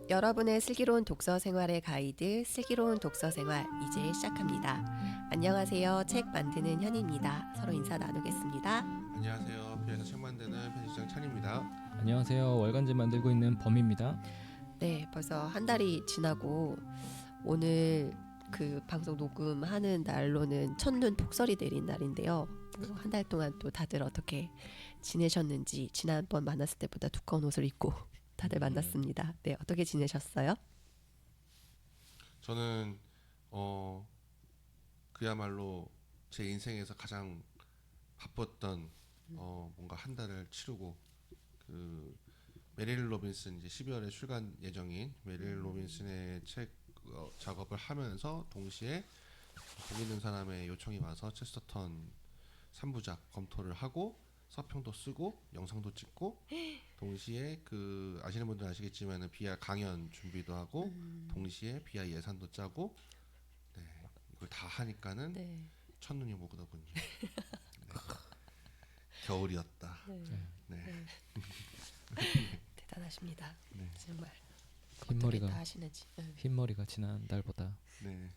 여러분의 슬기로운 독서 생활의 가이드 슬기로운 독서 생활 이제 시작합니다. 안녕하세요. 책 만드는 현입니다. 서로 인사 나누겠습니다. 안녕하세요. 비에서 책 만드는 편집장 찬입니다. 안녕하세요. 월간지 만들고 있는 범입니다. 네, 벌써 한 달이 지나고 오늘 그 방송 녹음하는 날로는 첫눈 폭설이 내린 날인데요. 한 달 동안 또 다들 어떻게 지내셨는지 지난번 만났을 때보다 두꺼운 옷을 입고 다들 만났습니다. 네, 어떻게 지내셨어요? 저는 그야말로 제 인생에서 가장 바빴던 뭔가 한 달을 치르고 그 메릴 로빈슨 이제 12월에 출간 예정인 메릴 로빈슨의 책 작업을 하면서 동시에 복 있는 사람의 요청이 와서 체스터턴 3부작 검토를 하고 서평도 쓰고 영상도 찍고 동시에 그 아시는 분들은 아시겠지만은 비아 강연 준비도 하고 동시에 비아 예산도 짜고 네, 이걸 다 하니까는 네. 첫눈이 오더군요. 네. 겨울이었다. 네. 네. 네. 대단하십니다. 네. 정말 흰머리가 어떻게 다 하시는지. 흰머리가 지난 달보다 네.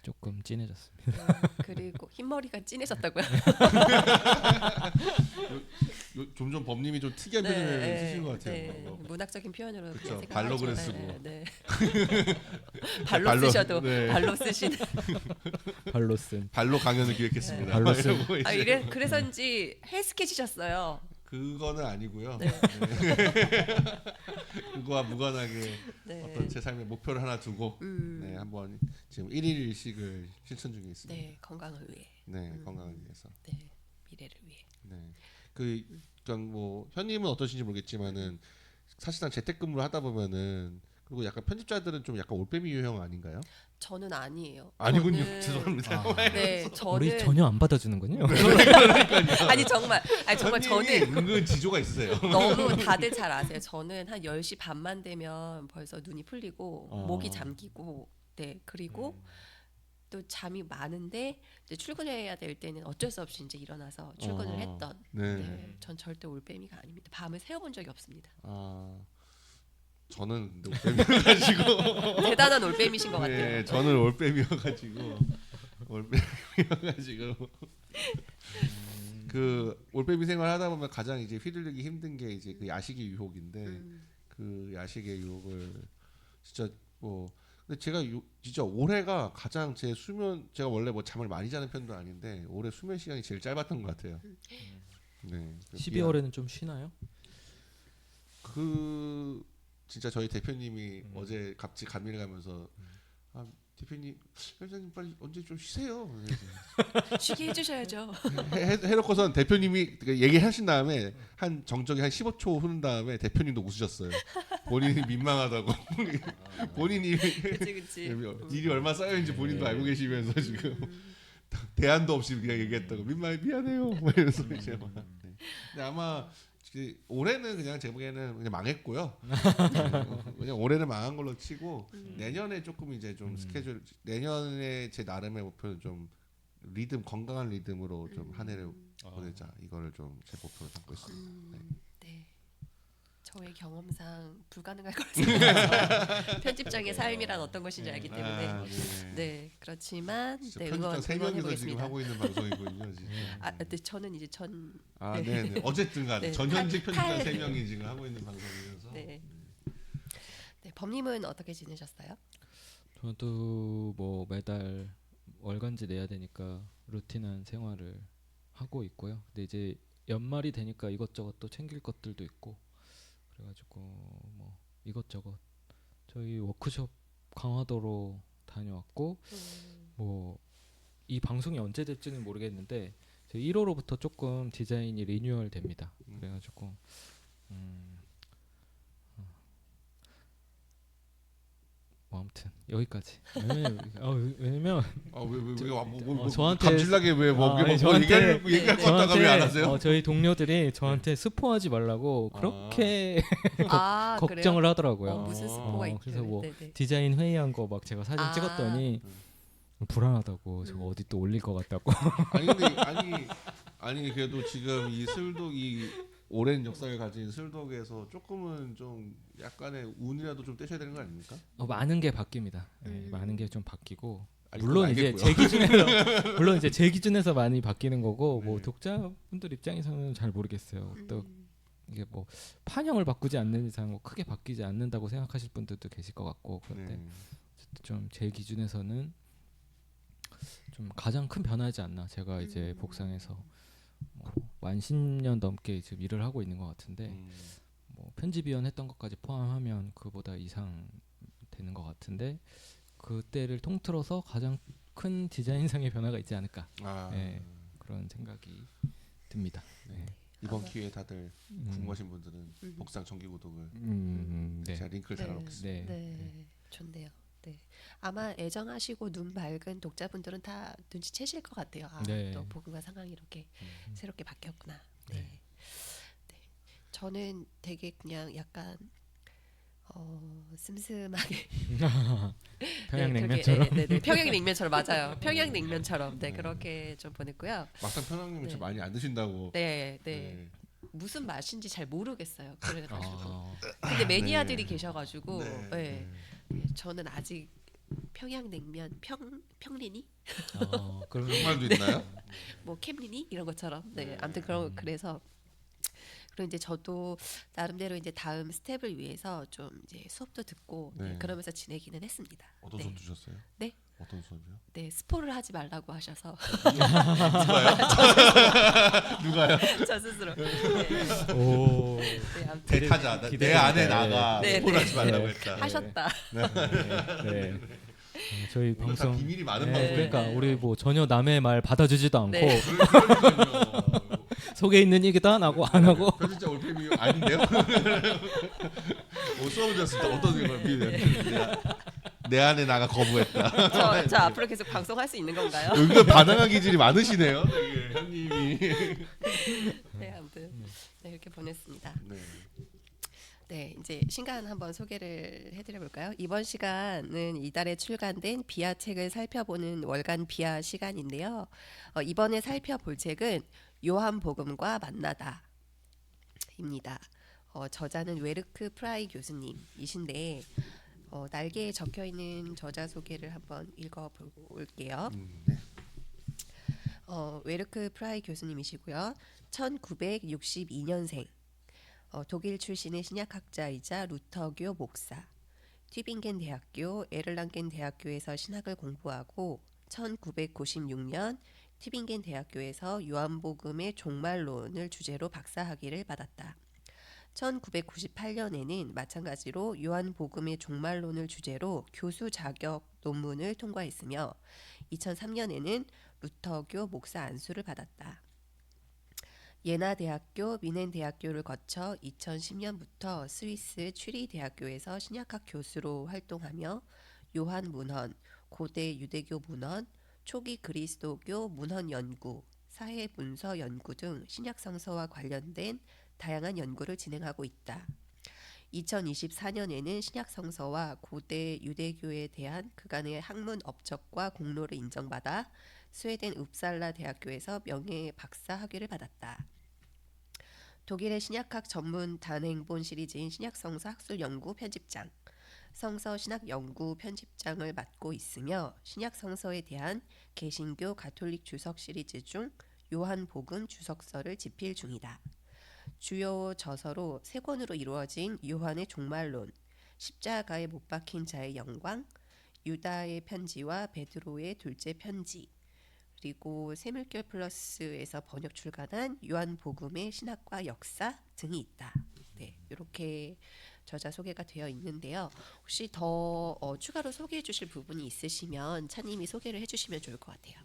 조금 진해졌습니다. 그리고 흰머리가 진해졌다고요? 점점 법님이 좀 특이한 표현을 쓰신 것 같아요. 네. 문학적인 표현으로 그쵸. 생각하지만, 발로 쓰고. 네. 발로 쓰셔도 네. 발로 쓰시는. 발로 쓴 발로 강연을 기획했습니다. 발로 쓴. 아, 이래 그래서인지 헬스케지셨어요. 그거는 아니고요. 네. 그거와 무관하게 네. 어떤 제 삶의 목표를 하나 두고 네, 한번 지금 1일씩을 실천 중에 있습니다. 네, 건강을 위해. 네, 건강을 위해서. 네, 미래를 위해. 네, 그러니까 뭐 현님은 어떠신지 모르겠지만은 사실상 재택근무를 하다 보면은 그리고 약간 편집자들은 좀 약간 올빼미 유형 아닌가요? 저는 아니에요. 아니군요. 저는- 죄송합니다. 네, 우리 저는 전혀 안 받아주는군요. 아니 정말 현님이 저는 은근 지조가 있으세요. 너무 다들 잘 아세요. 저는 한 10시 반만 되면 벌써 눈이 풀리고 목이 잠기고 네 그리고 또 잠이 많은데 이제 출근해야 될 때는 어쩔 수 없이 이제 일어나서 출근을 했던. 네. 네, 전 절대 올빼미가 아닙니다. 밤을 새워본 적이 없습니다. 아, 저는 근데 올빼미여가지고. 대단한 올빼미신 것 같아요. 네, 저는 올빼미여가지고 그 올빼미 생활하다 보면 가장 이제 휘둘리기 힘든 게 이제 그 야식의 유혹인데 그 야식의 유혹을 진짜 뭐 근데 제가 진짜 올해가 가장 제 수면 제가 원래 뭐 잠을 많이 자는 편도 아닌데 올해 수면 시간이 제일 짧았던 것 같아요. 네. 12월에는 좀 쉬나요? 그 진짜 저희 대표님이 어제 갑자기 감미를 가면서 아 대표님 회장님 빨리 언제 좀 쉬세요. 쉬게 해주셔야죠. 해놓고선 대표님이 얘기하신 다음에 한 정적이 한 15초 흐른 다음에 대표님도 웃으셨어요. 본인이 민망하다고. 본인이 그치. 일이 얼마 쌓여있는지 본인도 알고 계시면서 지금 대안도 없이 그냥 얘기했다고 미안해요. 막 이러면서 이제 막. 네. 근데 아마 올해는 그냥 제 보기에는 그냥 망했고요. 그냥 올해는 망한 걸로 치고 내년에 조금 이제 좀 스케줄 내년에 제 나름의 목표는 좀 리듬 건강한 리듬으로 좀 한 해를 보내자 이거를 좀 제 목표로 삼고 있습니다. 네. 네. 저의 경험상 불가능할 거라 생각해서 편집장의 삶이란 어떤 것인지 알기 때문에 네 그렇지만 네, 편집장 3명이서 지금 응원해보겠습니다. 하고 있는 방송이군요. 진짜. 아, 네, 저는 이제 네. 어쨌든 간에 네, 전현직 편집장 탈- 3명이 지금 하고 있는 방송이라서 네. 네, 범님은 어떻게 지내셨어요? 저도 뭐 매달 월간지 내야 되니까 루틴한 생활을 하고 있고요. 근데 이제 연말이 되니까 이것저것 또 챙길 것들도 있고 그래가지고 뭐 이것저것 저희 워크숍 강화도로 다녀왔고 뭐 이 방송이 언제 될지는 모르겠는데 저희 1호로부터 조금 디자인이 리뉴얼 됩니다. 그래가지고 뭐 아무튼 여기까지. 왜냐면 저한테 감질나게 얘기할 거 없다가 왜 안 하세요? 저희 동료들이 저한테 스포하지 말라고 그렇게 걱정을 하더라고요. 무슨 스포가 있길래. 그래서 뭐 네네. 디자인 회의한 거 막 제가 사진 아. 찍었더니 불안하다고 저거 어디 또 올릴 것 같다고. 아니 근데 아니 그래도 지금 이 슬독이 오랜 역사를 가진 슬독에서 조금은 좀 약간의 운이라도 좀 떼셔야 되는 거 아닙니까? 많은 게 바뀝니다. 네, 많은 게 좀 바뀌고 아니, 물론 그건 이제 알겠고요. 제 기준에서 물론 이제 제 기준에서 많이 바뀌는 거고 뭐 네. 독자분들 입장에서는 잘 모르겠어요. 또 이게 뭐 판형을 바꾸지 않는 이상 뭐 크게 바뀌지 않는다고 생각하실 분들도 계실 것 같고 그런데 좀 제 기준에서는 좀 가장 큰 변화지 않나. 제가 이제 복상에서 뭐 만 10년 넘게 지금 일을 하고 있는 것 같은데 뭐 편집위원 했던 것까지 포함하면 그보다 이상 되는 것 같은데 그때를 통틀어서 가장 큰 디자인상의 변화가 있지 않을까. 네, 그런 생각이 듭니다. 네. 이번 기회에 다들 궁금하신 분들은 복상 정기 구독을 네. 제가 링크를 달아놓겠습니다. 네, 좋네요. 네, 아마 애정하시고 눈 밝은 독자분들은 다 눈치채실 것 같아요. 아, 네. 또 복음화 상황이 이렇게 새롭게 바뀌었구나. 네. 네. 네. 저는 되게 그냥 약간 슴슴하게 평양냉면처럼. 네, 평양냉면처럼 맞아요. 평양냉면처럼 그렇게 좀 보냈고요. 막상 평양냉면 참 많이 안 드신다고. 네. 네. 무슨 맛인지 잘 모르겠어요. 그래가지고. 아, 근데 매니아들이 네. 계셔가지고 네. 네. 저는 아직 평양냉면 평리니 그런 말도 있나요? 뭐 캠리니 이런 것처럼 아무튼 그래서 그리고 이제 저도 나름대로 이제 다음 스텝을 위해서 좀 이제 수업도 듣고 그러면서 지내기는 했습니다. 어떤 수업 주셨어요? 네? 어떤 수업이요? 네, 스포를 하지 말라고 하셔서 누가요? 저 스스로. 오. 아무튼 대타자. 내 기대됩니다. 안에 나가 네, 스포하지 네. 말라고 했다. 하셨다. 네. 저희 오늘 다 방송 비밀이 많은 네, 방송인데. 그러니까 우리 뭐 전혀 남의 말 받아주지도 않고 네. 그러니까요. 속에 있는 얘기도 안 하고 안 하고 편집자 올빼미 아닌데요? 수업 들었을 때 어떤 생각을 내 안에 나가 거부했다. 저 앞으로 계속 방송할 수 있는 건가요? 은근 반항한 기질이 많으시네요. 되게 형님이. 네, 아무튼 이렇게 보냈습니다. 네. 네, 이제 신간 한번 소개를 해드려 볼까요? 이번 시간은 이달에 출간된 비아 책을 살펴보는 월간 비아 시간인데요. 이번에 살펴볼 책은 요한복음과 만나다입니다. 저자는 웨르크 프라이 교수님이신데 날개에 적혀 있는 저자 소개를 한번 읽어볼게요. 네. 웨르크 프라이 교수님이시고요. 1962년생. 독일 출신의 신약학자이자 루터교 목사, 튜빙겐 대학교, 에를랑겐 대학교에서 신학을 공부하고 1996년 튜빙겐 대학교에서 요한복음의 종말론을 주제로 박사학위를 받았다. 1998년에는 마찬가지로 요한복음의 종말론을 주제로 교수 자격 논문을 통과했으며 2003년에는 루터교 목사 안수를 받았다. 예나 대학교, 미넨 대학교를 거쳐 2010년부터 스위스 추리 대학교에서 신약학 교수로 활동하며 요한 문헌, 고대 유대교 문헌, 초기 그리스도교 문헌 연구, 사회 문서 연구 등 신약 성서와 관련된 다양한 연구를 진행하고 있다. 2024년에는 신약 성서와 고대 유대교에 대한 그간의 학문 업적과 공로를 인정받아 스웨덴 읍살라 대학교에서 명예 박사 학위를 받았다. 독일의 신약학 전문 단행본 시리즈인 신약성서 학술연구 편집장, 성서 신학 연구 편집장을 맡고 있으며 신약성서에 대한 개신교 가톨릭 주석 시리즈 중 요한복음 주석서를 집필 중이다. 주요 저서로 3권으로 이루어진 요한의 종말론, 십자가에 못 박힌 자의 영광, 유다의 편지와 베드로의 둘째 편지, 그리고 세물결 플러스에서 번역 출간한 요한복음의 신학과 역사 등이 있다. 네, 이렇게 저자 소개가 되어 있는데요. 혹시 더 추가로 소개해 주실 부분이 있으시면 차님이 소개를 해주시면 좋을 것 같아요.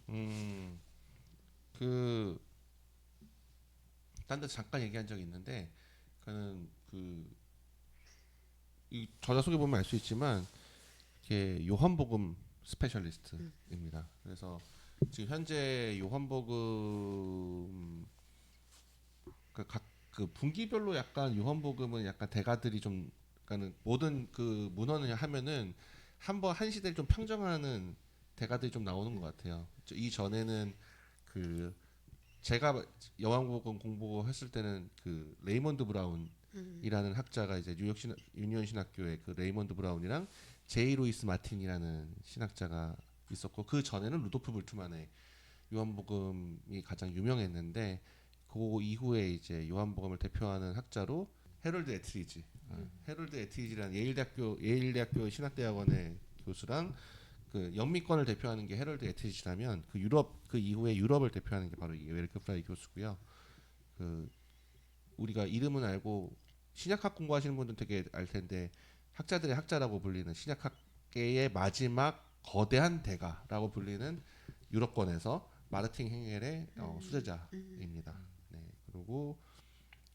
딴 데서 잠깐 얘기한 적이 있는데 그는 이 저자 소개 보면 알 수 있지만 이게 요한복음 스페셜리스트입니다. 그래서 지금 현재 요한복음 각 그 분기별로 약간 요한복음은 약간 대가들이 좀 그러니까는 모든 그 문헌을 하면은 한 시대를 좀 평정하는 대가들이 좀 나오는 것 같아요. 이 전에는 그 제가 여왕복음 공부했을 때는 그 레이먼드 브라운이라는 학자가 이제 뉴욕 유니온 신학교의 그 레이먼드 브라운이랑 제이 루이스 마틴이라는 신학자가 있었고 그 전에는 루도프 불트만의 요한복음이 가장 유명했는데 그 이후에 이제 요한복음을 대표하는 학자로 해롤드 에트리지, 해롤드 에트리지라는 예일대학교 신학대학원의 교수랑 그 영미권을 대표하는 게 해럴드 에트리지라면 그 유럽 그 이후에 유럽을 대표하는 게 바로 이 웨르크 프라이 교수고요. 그 우리가 이름은 알고 신약학 공부하시는 분들 되게 알 텐데 학자들의 학자라고 불리는 신약학계의 마지막 거대한 대가라고 불리는 유럽권에서 마르틴 행겔의 수제자입니다. 네, 그리고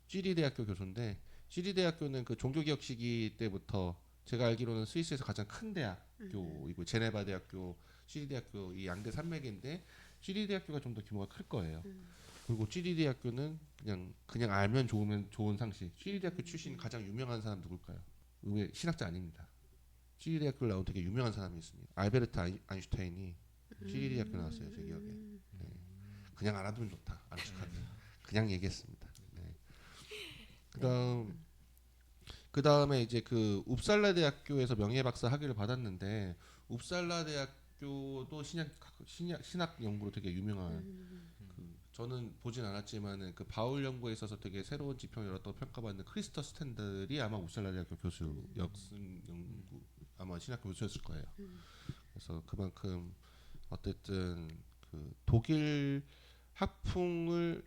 쥐리 대학교 교수인데 쥐리 대학교는 그 종교개혁 시기 때부터 제가 알기로는 스위스에서 가장 큰 대학교이고 제네바 대학교, 쥐리 대학교 이 양대 산맥인데 쥐리 대학교가 좀 더 규모가 클 거예요. 그리고 쥐리 대학교는 그냥 알면 좋은 상식. 쥐리 대학교 출신 가장 유명한 사람 누굴까요? 의외 신학자 아닙니다. 쥐리 대학교를 나온 되게 유명한 사람이 있습니다. 알베르트 아인슈타인이 쥐리 대학교 나왔어요, 제 기억에. 네. 그냥 알아두면 좋다. 안식하게. 그냥 얘기했습니다. 네. 그다음에 이제 그 웁살라 대학교에서 명예박사 학위를 받았는데 웁살라 대학교도 신학 연구로 되게 유명한 저는 보진 않았지만은 그 바울 연구에 있어서 되게 새로운 지평을 열었다고 평가받는 크리스터 스탠들이 아마 웁살라 대학교 교수 역순 연구 아마 신학 교수였을 거예요. 그래서 그만큼 어쨌든 그 독일 학풍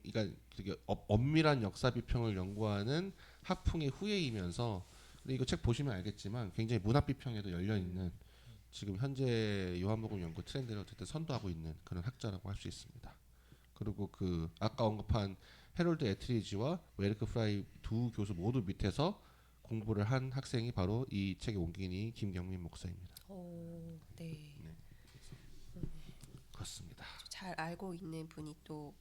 그러니까 되게 엄밀한 역사 비평을 연구하는 학풍의 후예이면서 근데 이거 책 보시면 알겠지만 굉장히 문학 비평에도 열려 있는 지금 현재 요한복음 연구 트렌드를 어쨌든 선도하고 있는 그런 학자라고 할 수 있습니다. 그리고 그 아까 언급한 해롤드 에트리지와 웨르크 프라이 두 교수 모두 밑에서 공부를 한 학생이 바로 이 책의 원gin이 김경민 목사입니다. 오, 네. 네. 그렇습니다. 잘 알고 있는 분이 또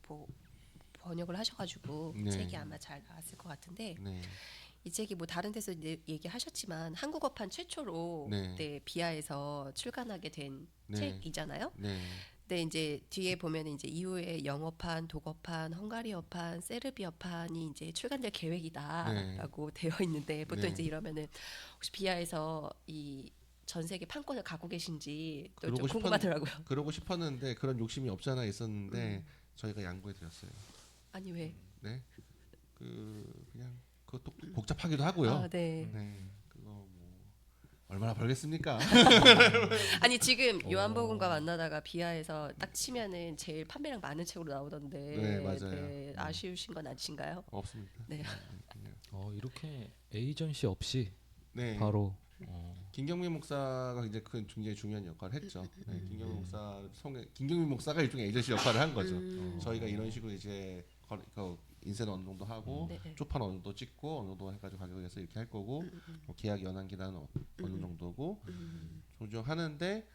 번역을 하셔가지고 네. 책이 아마 잘 나왔을 것 같은데 네. 이 책이 뭐 다른 데서 얘기하셨지만 한국어판 최초로 네. 네, 비아에서 출간하게 된 네. 책이잖아요. 네. 근데 이제 뒤에 보면 이제 이후에 영어판, 독어판, 헝가리어판, 세르비어판이 이제 출간될 계획이다라고 되어 있는데 보통 네. 이제 이러면은 혹시 비아에서 이 전 세계 판권을 갖고 계신지 또 좀 그러고 궁금하더라고요. 그러고 싶었는데 그런 욕심이 없잖아 있었는데 저희가 양보해 드렸어요. 아니 왜? 네. 그냥 그것도 복잡하기도 하고요. 아, 네. 네. 그거 뭐 얼마나 벌겠습니까? 아니 지금 요한복음과 만나다가 비아에서 딱 치면은 제일 판매량 많은 책으로 나오던데 네, 맞아요. 네, 아쉬우신 건 아니신가요? 없습니다. 네. 이렇게 에이전시 없이 네. 바로 김경민 목사가 이제 굉장히 중요한 역할을 했죠. 네, 김경민 목사가 일종의 에이전시 역할을 한 거죠. 저희가 이런 식으로 이제 인쇄 어느 정도 하고 네. 초판 어느 정도 찍고 어느 정도 해가지고 가격을 해서 이렇게 할 거고 뭐 계약 연한 기간은 어느 정도고 조정하는데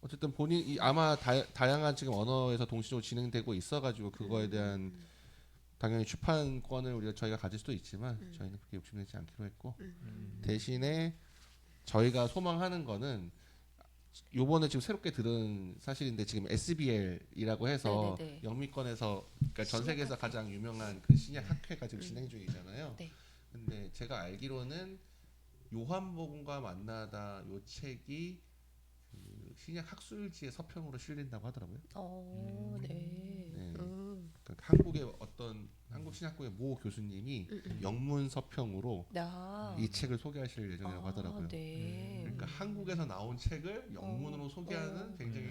어쨌든 본인 아마 다양한 지금 언어에서 동시적으로 진행되고 있어가지고 그거에 대한 당연히 출판권을 저희가 가질 수도 있지만 저희는 그렇게 욕심내지 않기로 했고 대신에 저희가 소망하는 거는 요번에 지금 새롭게 들은 사실인데 지금 SBL이라고 해서 네네네. 영미권에서 그러니까 전 세계에서 가장 유명한 그 신약 학회가 지금 진행 중이잖아요. 네. 근데 제가 알기로는 요한복음과 만나다 요 책이 그 신약 학술지의 서평으로 실린다고 하더라고요. 네. 네. 그러니까 한국의 한국 신학교의 모 교수님이 영문 서평으로 아. 이 책을 소개하실 예정이라고 하더라고요. 네. 그러니까 한국에서 나온 책을 영문으로 소개하는 굉장히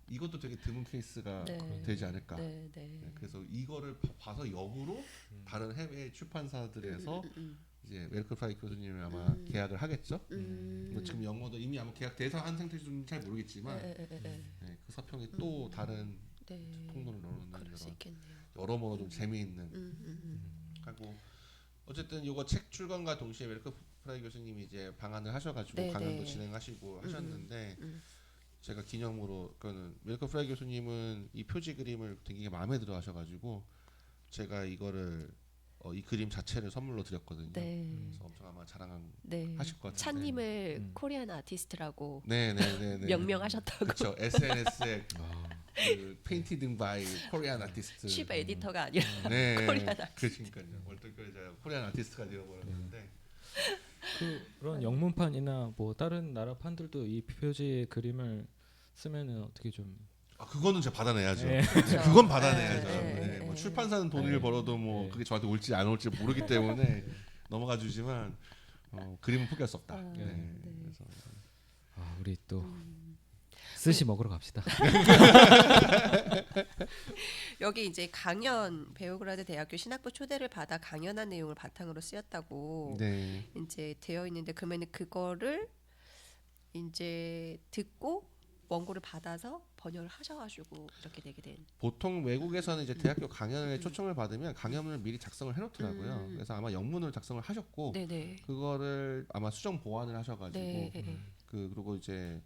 이것도 되게 드문 케이스가 네. 되지 않을까. 네. 네, 그래서 이거를 봐서 역으로 다른 해외 출판사들에서 이제 웨르크 프라이 교수님을 아마 계약을 하겠죠. 뭐 지금 영어도 이미 아마 계약 대상한 상태인지는 잘 모르겠지만 네, 그 서평이 또 다른 통로를 넣는 그럴 수 있겠네요. 여러모로 좀 재미있는 하고 어쨌든 이거 책 출간과 동시에 웨르크 프라이 교수님이 이제 방한을 하셔가지고 네, 강연도 네. 진행하시고 하셨는데 제가 기념으로 그거는 웨르크 프라이 교수님은 이 표지 그림을 되게 마음에 들어 하셔가지고 제가 이거를 이 그림 자체를 선물로 드렸거든요. 네. 그래서 엄청 아마 자랑하실 네. 것 같은데. 찬님을 코리안 아티스트라고 네네네. 명명하셨다고. 그렇죠. SNS에 아, 그 페인티드 바이 코리안 아티스트. 칩 에디터가 아니라 네. 코리안 아티스트. 그러니까요. 얼떨결에 제가 코리안 아티스트가 되어버렸는데. 그런 영문판이나 뭐 다른 나라 판들도 이 표지의 그림을 쓰면은 어떻게 좀 그거는 제가 받아내야죠. 네. 그렇죠. 그건 받아내야죠. 네, 네, 네, 뭐 네. 출판사는 돈을 네. 벌어도 뭐 네. 그게 저한테 올지 안 올지 모르기 때문에 넘어가 주지만 그림은 포기할 수 없다. 네. 네. 그래서 우리 또 스시 먹으러 갑시다. 여기 이제 강연 베오그라드 대학교 신학부 초대를 받아 강연한 내용을 바탕으로 쓰였다고 네. 이제 되어 있는데 그러면은 그거를 이제 듣고 원고를 받아서 번역을 하셔가지고 이렇게 되게 된. 보통 외국에서는 이제 대학교 강연을 초청을 받으면 강연을 미리 작성을 해놓더라고요. 그래서 아마 영문으로 작성을 하셨고 네네. 그거를 아마 수정 보완을 하셔가지고 네. 그리고 이제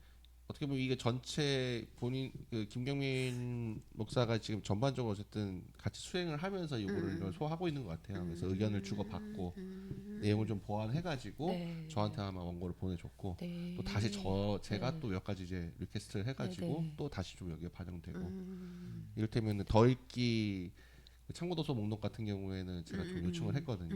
어떻게 보면 이게 전체 본인 그 김경민 목사가 지금 전반적으로 어쨌든 같이 수행을 하면서 이걸 소화하고 있는 것 같아요. 그래서 의견을 주고 받고 내용을 좀 보완해가지고 네. 저한테 아마 원고를 보내줬고 네. 또 다시 제가 네. 또 몇 가지 이제 리퀘스트를 해가지고 네, 네. 또 다시 좀 여기에 반영되고 이를테면 더 읽기 참고도서 목록 같은 경우에는 제가 좀 요청을 했거든요.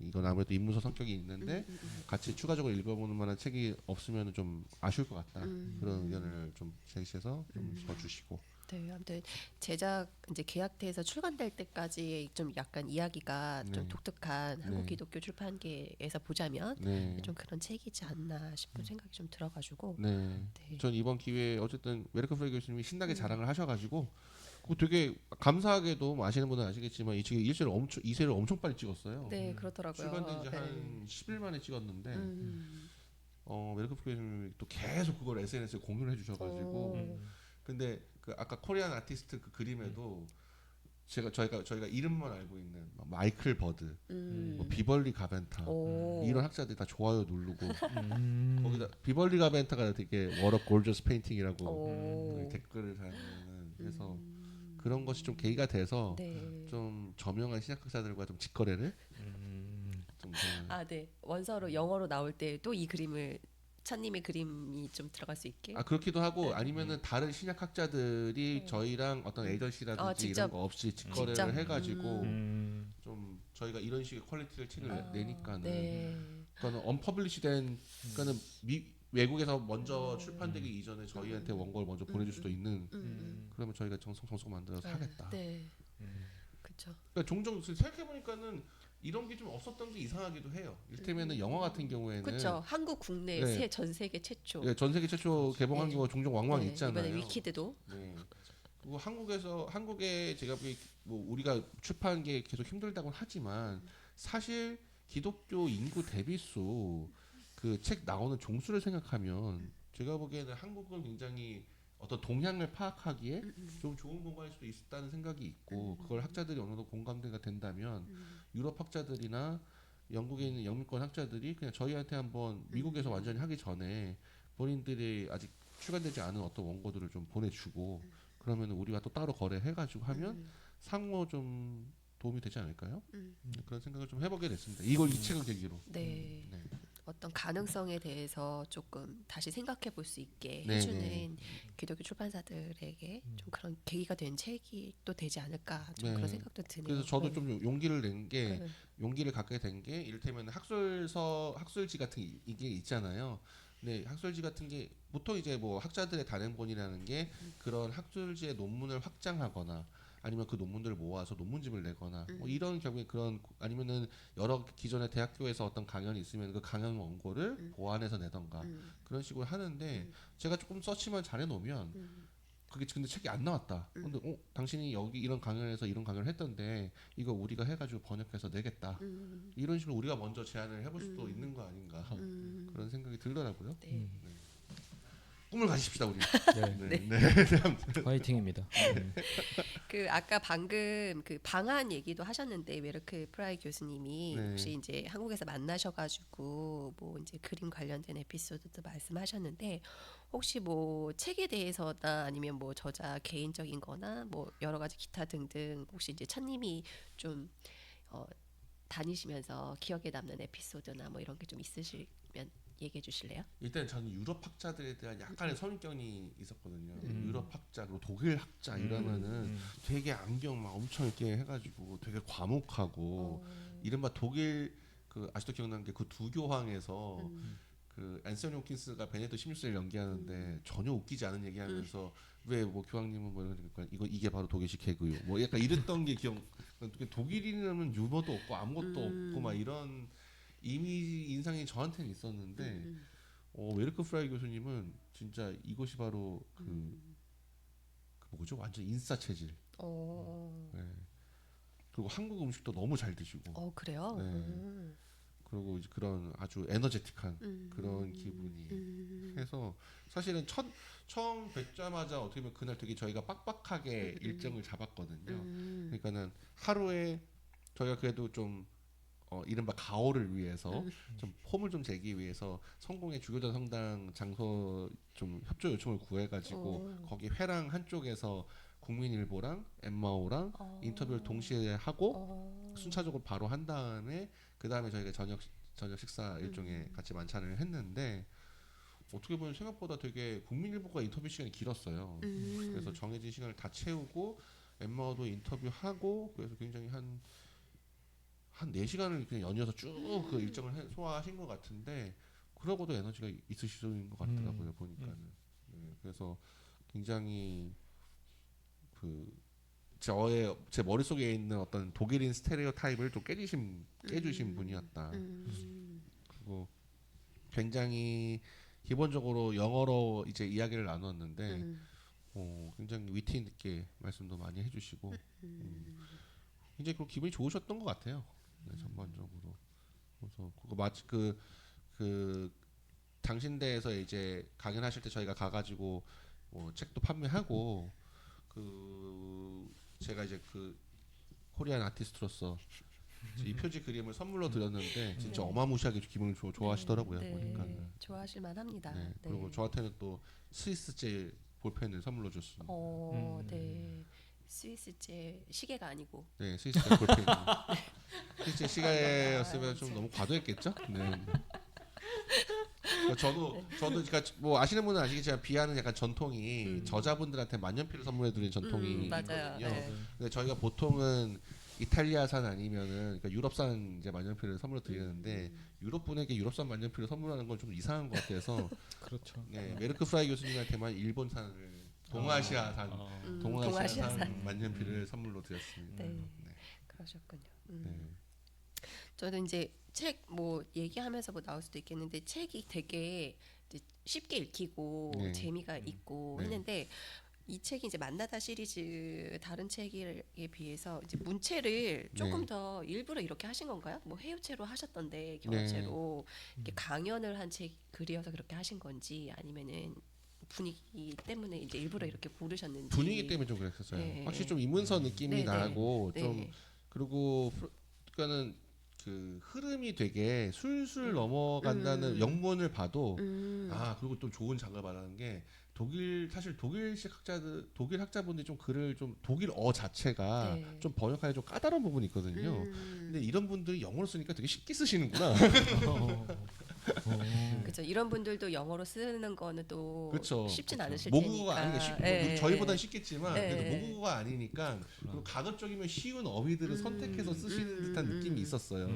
이건 아무래도 인문서 성격이 있는데 같이 추가적으로 읽어보는 만한 책이 없으면 좀 아쉬울 것 같다. 그런 의견을 좀 제시해서 좀 써주시고. 네, 아무튼 제작 이제 계약돼서 출간될 때까지의 좀 약간 이야기가 좀 네. 독특한 한국 네. 기독교 출판계에서 보자면 네. 좀 그런 책이지 않나 싶은 생각이 좀 들어가지고. 네. 네. 전 이번 기회에 어쨌든 웨르크 프레이 교수님이 신나게 자랑을 하셔가지고 그거 되게 감사하게도 뭐 아시는 분은 아시겠지만 이 지금 2세를 엄청 빨리 찍었어요. 네, 그렇더라고요. 출간된 지 네. 한 10일 만에 찍었는데 웨르크 프레이 교수님이 또 계속 그걸 SNS에 공유를 해주셔가지고 근데 그 아까 코리안 아티스트 그 그림에도 저희가 이름만 알고 있는 막 마이클 버드, 뭐 비벌리 가벤타 오. 이런 학자들이 다 좋아요 누르고 거기다 비벌리 가벤타가 되게 워럭 골저스 페인팅이라고 오. 댓글을 달면은 그래서 그런 것이 좀 계기가 돼서 네. 좀 저명한 신약학자들과 좀 직거래를 좀 저는 아, 네. 원서로 영어로 나올 때도 이 그림을 찬님의 그림이 좀 들어갈 수 있게. 그렇기도 하고 네. 아니면은 다른 신약학자들이 저희랑 어떤 에이전시라든지 직접. 이런 거 없이 직거래를 직접. 해가지고 좀 저희가 이런 식의 퀄리티를 책을 내니까는 네. 그거는 언퍼블리시된 그러니까는 외국에서 먼저 출판되기 이전에 저희한테 원고를 먼저 보내줄 수도 있는 그러면 저희가 정성 만들어서 하겠다. 네. 그렇죠. 그러니까 종종 생각해 보니까는 이런 게 좀 없었던 게 이상하기도 해요. 이를테면은 영화 같은 경우에는 그렇죠. 한국 국내 네. 전 세계 최초. 예, 전 세계 최초 개봉한 네. 경우가 종종 왕왕 네, 있잖아요. 이번에 위키드도. 네. 그리고 한국에 제가 보기 뭐 우리가 출판계 계속 힘들다고 하지만 사실 기독교 인구 대비수 그 책 나오는 종수를 생각하면 제가 보기에는 한국은 굉장히 어떤 동향을 파악하기에 좀 좋은 공간일 수도 있다는 생각이 있고 그걸 학자들이 어느 정도 공감대가 된다면 유럽 학자들이나 영국에 있는 영미권 학자들이 그냥 저희한테 한번 미국에서 완전히 하기 전에 본인들이 아직 출간되지 않은 어떤 원고들을 좀 보내주고 그러면 우리가 또 따로 거래해가지고 하면 상호 좀 도움이 되지 않을까요? 그런 생각을 좀 해보게 됐습니다. 이 책을 계기로. 네. 네. 어떤 가능성에 대해서 조금 다시 생각해 볼 수 있게 네, 해주는 네. 기독교 출판사들에게 좀 그런 계기가 된 책이 또 되지 않을까 좀 네. 그런 생각도 드네요. 그래서 저도 네. 좀 용기를 낸 게 네. 용기를 갖게 된 게 이를테면 학술지 같은 이게 있잖아요. 네, 학술지 같은 게 보통 이제 뭐 학자들의 단행본이라는 게 그런 학술지의 논문을 확장하거나 아니면 그 논문들을 모아서 논문집을 내거나 뭐 이런 경우에 그런 아니면은 여러 기존의 대학교에서 어떤 강연이 있으면 그 강연 원고를 보완해서 내던가 그런 식으로 하는데 제가 조금 서치만 잘해 놓으면 그게 근데 책이 안 나왔다. 근데 당신이 여기 이런 강연에서 이런 강연을 했던데 이거 우리가 해가지고 번역해서 내겠다. 이런 식으로 우리가 먼저 제안을 해볼 수도 있는 거 아닌가 그런 생각이 들더라고요. 네. 꿈을 가지십시다 우리. 네. 네. 화이팅입니다. 그 아까 방금 그 방한 얘기도 하셨는데 웨르크 프라이 교수님이 네. 혹시 이제 한국에서 만나셔가지고 뭐 이제 그림 관련된 에피소드도 말씀하셨는데 혹시 뭐 책에 대해서나 아니면 뭐 저자 개인적인거나 뭐 여러 가지 기타 등등 혹시 이제 찬님이 좀 다니시면서 기억에 남는 에피소드나 뭐 이런 게 좀 있으시면 얘기해 주실래요? 일단 저는 유럽 학자들에 대한 약간의 선입견이 있었거든요. 음. 유럽 학자 그리고 독일 학자 이러면은 되게 안경 막 엄청 이렇게 해가지고 되게 과묵하고 이른바 독일 그 아직도 기억나는 게 그 두 교황에서 그 앤서니 홉킨스가 베네딕토 16세를 연기하는데 전혀 웃기지 않은 얘기하면서 왜 뭐 교황님은 뭐 이러니까 이게 바로 독일식 개그요. 뭐 약간 이랬던 게 기억. 독일인이라면 유머도 없고 아무것도 없고 막 이런 이미지 인상이 저한테는 있었는데 웨르크 프라이 교수님은 진짜 이것이 바로 그 뭐죠? 완전 인싸 체질. 네. 그리고 한국 음식도 너무 잘 드시고. 그래요? 네. 그리고 이제 그런 아주 에너제틱한 그런 기분이 해서 사실은 처음 뵙자마자 어떻게 보면 그날 되게 저희가 빡빡하게 일정을 잡았거든요. 그러니까는 하루에 저희가 그래도 좀 이른바 가오를 위해서 좀 폼을 좀 재기 위해서 성공의 주교단 성당 장소 좀 협조 요청을 구해가지고 거기 회랑 한쪽에서 국민일보랑 엠마오랑 인터뷰를 동시에 하고 순차적으로 바로 한 다음에 그 다음에 저희가 저녁 식사 일종의 같이 만찬을 했는데 어떻게 보면 생각보다 되게 국민일보가 인터뷰 시간이 길었어요. 그래서 정해진 시간을 다 채우고 엠마오도 인터뷰하고 그래서 굉장히 한 4시간을 그냥 연이어서 쭉 그 일정을 소화하신 것 같은데 그러고도 에너지가 있으신 것 같더라고요 보니까는. 네, 그래서 굉장히 제 머릿속에 있는 어떤 독일인 스테레오 타입을 좀 깨주신 분이었다. 그리고 굉장히 기본적으로 영어로 이제 이야기를 나눴는데 굉장히 위트 있게 말씀도 많이 해주시고 굉장히 그 기분이 좋으셨던 것 같아요. 네, 전반적으로. 그래서 그거 마치 그 당신대에서 이제 강연하실 때 저희가 가가지고 뭐 책도 판매하고 제가 이제 그 코리안 아티스트로서 이 표지 그림을 선물로 드렸는데 진짜 네. 어마무시하게 기분을 좋아하시더라고요. 보니까. 좋아하실 만합니다. 네. 네. 그리고 저한테는 또 스위스제 볼펜을 선물로 줬습니다. 네. 스위스제 시계가 아니고. 네, 스위스제 볼펜. 스위스제 시계였으면 좀 너무 과도했겠죠? 네. 저도 그러니까 뭐 아시는 분은 아시겠지만 비하는 약간 전통이 저자분들한테 만년필을 선물해드리는 전통이 맞아요. 있거든요. 네. 근데 저희가 보통은 이탈리아산 아니면은 그러니까 유럽산 이제 만년필을 선물로 드리는데 유럽 분에게 유럽산 만년필을 선물하는 건 좀 이상한 것 같아서 그렇죠. 네, 메르크 프라이 교수님한테만 일본산을 동아시아산 동아시아산. 만년필을 선물로 드렸습니다. 네. 네. 그러셨군요. 네. 저는 이제 책 뭐 얘기하면서 뭐 나올 수도 있겠는데 책이 되게 이제 쉽게 읽히고 네. 재미가 있고 네. 했는데 이 책이 이제 만나다 시리즈 다른 책에 비해서 이제 문체를 조금 네. 더 일부러 이렇게 하신 건가요? 뭐 해유체로 하셨던데 경어체로 이렇게 강연을 한 책 글이어서 그렇게 하신 건지 아니면은 분위기 때문에 이제 일부러 이렇게 고르셨는지. 분위기 때문에 좀 그랬었어요. 네. 확실히 좀 인문서 느낌이 네, 나고 네. 좀 그리고 그러니까는 그 흐름이 되게 술술 넘어간다는 영문을 봐도 그리고 또 좋은 장을 말하는 게 사실 독일 학자분들이 좀 글을 좀 독일어 자체가 네. 좀 번역하기 좀 까다로운 부분이 있거든요. 근데 이런 분들이 영어로 쓰니까 되게 쉽게 쓰시는구나. 그렇죠. 이런 분들도 영어로 쓰는 거는 또 그렇죠. 쉽진 않으실 모국어가 테니까. 아니니까 예, 저희보단 예. 쉽겠지만 예, 그래도 예. 모국어가 아니니까 그리고 가급적이면 쉬운 어휘들을 선택해서 쓰시는 듯한 느낌이 있었어요.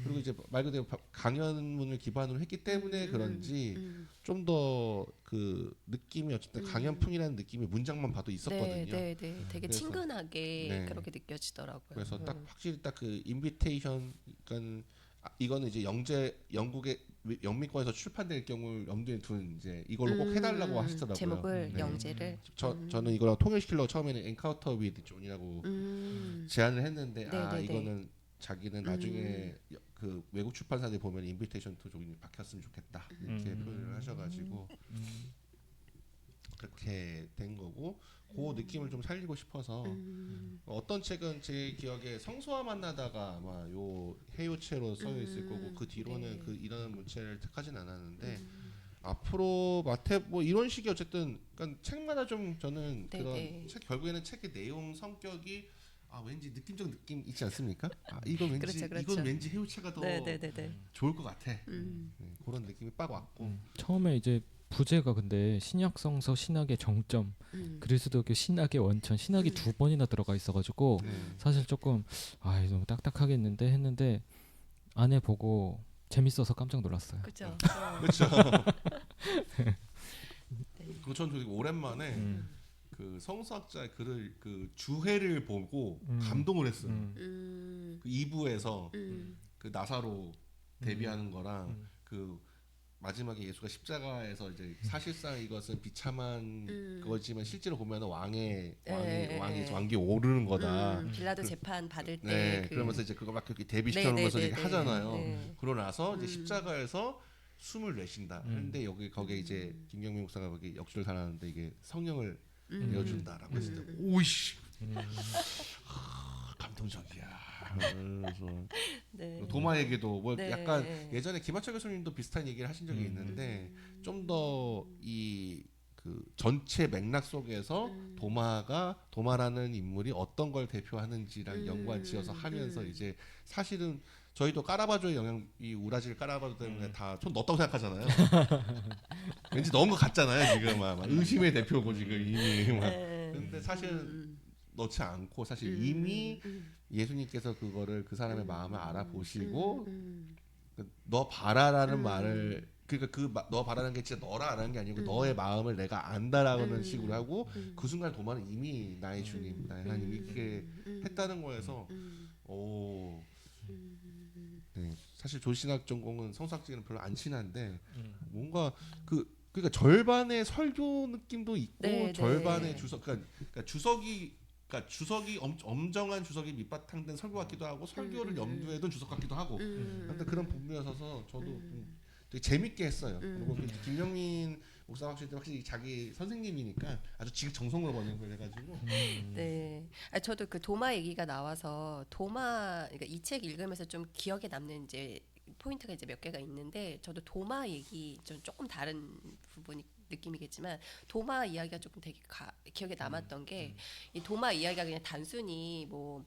그리고 이제 말 그대로 강연문을 기반으로 했기 때문에 그런지 좀 더 그 느낌이 어쨌든 강연풍이라는 느낌이 문장만 봐도 있었거든요. 네. 되게 그래서, 친근하게 네. 그렇게 느껴지더라고요. 그래서 딱 확실히 딱 그 인비테이션, 그러니까 이거는 이제 영국의 영미권에서 출판될 경우를 염두에 둔 이제 이걸로 꼭 해달라고 하시더라고요. 제목을 네. 영재를. 저는 이거랑 통일시키려고 처음에는 엔카운터 위드 존이라고 제안을 했는데 네네네. 이거는 자기는 나중에 그 외국 출판사들 보면 인비테이션 투 존이 박혔으면 좋겠다 이렇게 표현을 하셔가지고 그렇게 된 거고 그 느낌을 좀 살리고 싶어서 어떤 책은 제 기억에 성소와 만나다가 아마 요 해요체로 써 있을 거고 그 뒤로는 네. 그 이런 문체를 택하진 않았는데 앞으로 뭐 이런 식이 어쨌든 그러니까 책마다 좀 저는 네, 그런 네. 책 결국에는 책의 내용 성격이 왠지 느낌적 느낌 있지 않습니까? 이건 왠지 그렇죠, 그렇죠. 이건 왠지 해우차가 더 네네네네. 좋을 것 같아. 그런 느낌이 빡 왔고. 처음에 이제 부제가 근데 신약성서 신학의 정점 그리스도교 신학의 원천 신학이 두 번이나 들어가 있어가지고 사실 조금 너무 딱딱하겠는데 했는데 안에 보고 재밌어서 깜짝 놀랐어요. 그렇죠. 그렇죠. 그전 되게 오랜만에 그 성서학자의 글을 그 주해를 보고 감동을 했어요. 그 2부에서 그 나사로 데뷔하는 거랑 그 마지막에 예수가 십자가에서 이제 사실상 이것은 비참한 그거지만 실제로 보면 왕기 오르는 거다. 빌라도 재판 받을 때 네, 그러면서 이제 그거 막 그렇게 데뷔시켜놓으면서 이렇게 하잖아요. 그러고 나서 이제 십자가에서 숨을 내쉰다. 그런데 거기에 이제 김경민 목사가 거기 역주를 달았는데 이게 성령을 내어준다라고 했을 때 오이씨 감동적이야. 그래서 네. 도마에게도 뭐 네. 약간 예전에 김하철 교수님도 비슷한 얘기를 하신 적이 있는데 좀 더 이 그 전체 맥락 속에서 도마라는 인물이 어떤 걸 대표하는지랑 연관지어서 하면서 이제 사실은 저희도 까라바조의 이 우라질 까라바조 때문에 다 좀 넣었다고 생각하잖아요. 왠지 넣은 것 같잖아요 지금 막 의심의 대표고 지금 이미 막. 근데 사실 넣지 않고 사실 이미 예수님께서 그거를 그 사람의 마음을 알아보시고 너 봐라라는 말을 그러니까 너 봐라는 게 진짜 너라라는 게 아니고 너의 마음을 내가 안다라는 식으로 하고 그 순간 도마는 이미 나의 주님 나의 하나님 이렇게 했다는 거에서 네, 사실 조신학 전공은 성서학적으로는 별로 안 친한데 뭔가 그러니까 절반의 설교 느낌도 있고 절반의 주석 그러니까 주석이 엄정한 주석이 밑바탕된 설교 같기도 하고 설교를 염두에 둔 주석 같기도 하고 근데 그런 부분이어서 저도 되게 재밌게 했어요. 그리고 김영민 목사 확실히 자기 선생님이니까 아주 지극정성으로 번역을 해가지고 네. 저도 그 도마 얘기가 나와서 그러니까 이 책 읽으면서 좀 기억에 남는 이제 포인트가 이제 몇 개가 있는데 저도 도마 얘기 좀 조금 다른 부분이 느낌이겠지만 도마 이야기가 조금 되게 기억에 남았던 게 이 도마 이야기가 그냥 단순히 뭐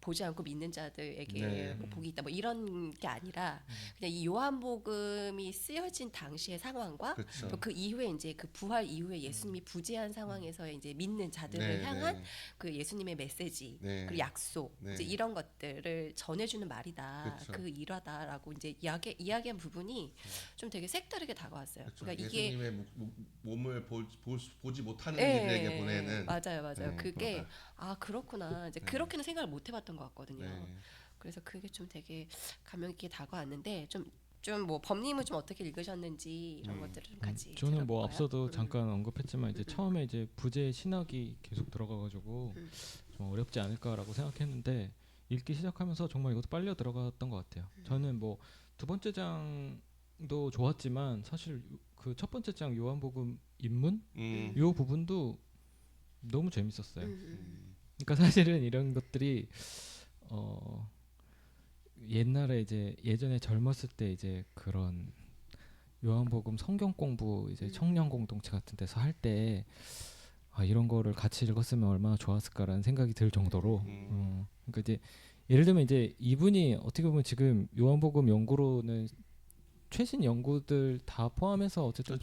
보지 않고 믿는 자들에게 뭐 복이 있다 뭐 이런 게 아니라 그냥 이 요한복음이 쓰여진 당시의 상황과 또 그 이후에 이제 그 부활 이후에 예수님이 부재한 상황에서 이제 믿는 자들을 향한 그 예수님의 메시지 그리고 약속 이제 이런 것들을 전해주는 말이다 그 일화다라고 이제 이야기한 부분이 좀 되게 색다르게 다가왔어요. 그러니까 이게 예수님의 몸을 보지 못하는 이들에게 보내는 맞아요. 그게 그렇구나 이제 그렇게는 생각을 못 해봤던 것 같거든요. 그래서 그게 좀 되게 감명 있게 다가왔는데 좀 뭐 범님은 좀 어떻게 읽으셨는지 이런 것들을 좀 같이 저는 뭐 들어볼까요? 앞서도 잠깐 언급했지만 이제 처음에 이제 부재 신학이 계속 들어가가지고 좀 어렵지 않을까라고 생각했는데 읽기 시작하면서 정말 이것도 빨려 들어갔던 것 같아요. 저는 뭐 두 번째 장도 좋았지만 사실 그 첫 번째 장 요한복음 입문 요 부분도 너무 재밌었어요. 그러니까 사실은 이런 것들이 옛날에 이제 예전에 젊었을 때 이제 그런 요한복음 성경 공부 이제 청년 공동체 같은 데서 할 때 이런 거를 같이 읽었으면 얼마나 좋았을까라는 생각이 들 정도로 그러니까 이제 예를 들면 이제 이분이 어떻게 보면 지금 요한복음 연구로는 최신 연구들 다 포함해서 어쨌든